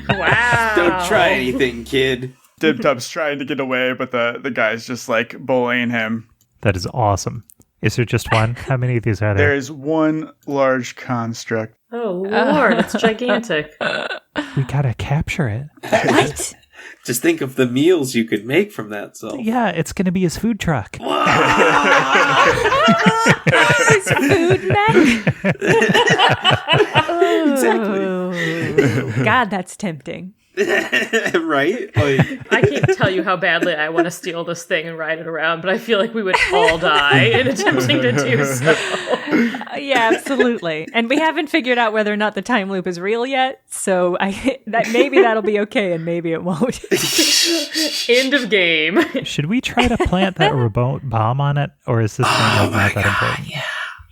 Wow. Don't try anything, kid. Demtup's trying to get away, but the guy's just like bullying him. That is awesome. Is there just one? How many of these are there? There is one large construct. Oh, Lord. It's gigantic. We gotta capture it. What? Just think of the meals you could make from that, Zelf. Yeah, it's gonna be his food truck. His food mech? Exactly. God, that's tempting. Right? Like, I can't tell you how badly I want to steal this thing and ride it around, but I feel like we would all die in attempting to do so. Yeah, absolutely. And we haven't figured out whether or not the time loop is real yet, so that maybe that'll be okay and maybe it won't. End of game. Should we try to plant that remote bomb on it, or is this thing like not that important? yeah.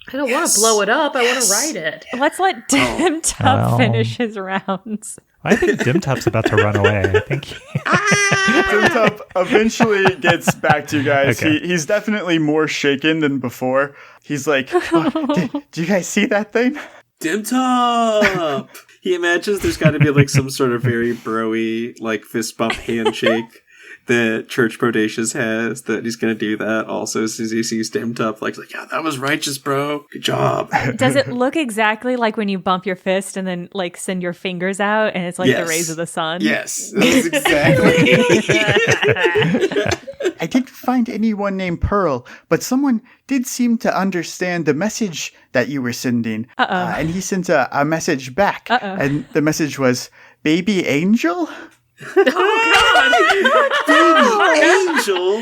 I don't want to blow it up. I want to ride it. Let's let Demtup well. finish his rounds. I think Demtup's about to run away. I think Demtup eventually gets back to you guys. Okay. He's definitely more shaken than before. He's like, oh, do you guys see that thing? Demtup! He imagines there's got to be like some sort of very bro-y, like fist bump handshake that Church Bodacious has, that he's going to do that also as soon as he sees Demtup. Like, yeah, that was righteous, bro. Good job. Does it look exactly like when you bump your fist and then like send your fingers out and it's like the Yes. rays of the sun? Yes, that's exactly. I didn't find anyone named Pearl, but someone did seem to understand the message that you were sending. And he sent a message back. And the message was, baby angel? Angel.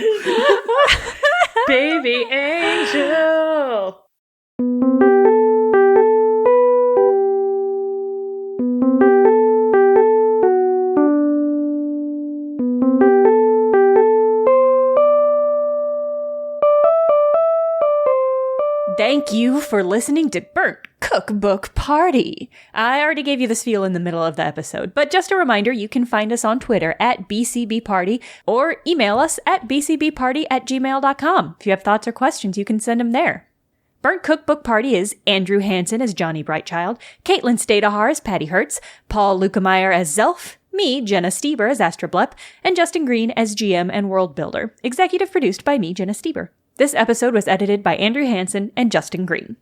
Baby angel. Thank you for listening to Burnt Cookbook Party. I already gave you this feel in the middle of the episode, but just a reminder, you can find us on Twitter at BCBParty or email us at bcbparty@gmail.com. If you have thoughts or questions, you can send them there. Burnt Cookbook Party is Andrew Hansen as Johnny Brightchild, Caitlin Stayduhar as Patty Hertz, Paul Luetkemeyer as Zelf, me, Jenna Stoeber as Astra, and Justin Green as GM and World Builder. Executive produced by me, Jenna Stoeber. This episode was edited by Andrew Hansen and Justin Green.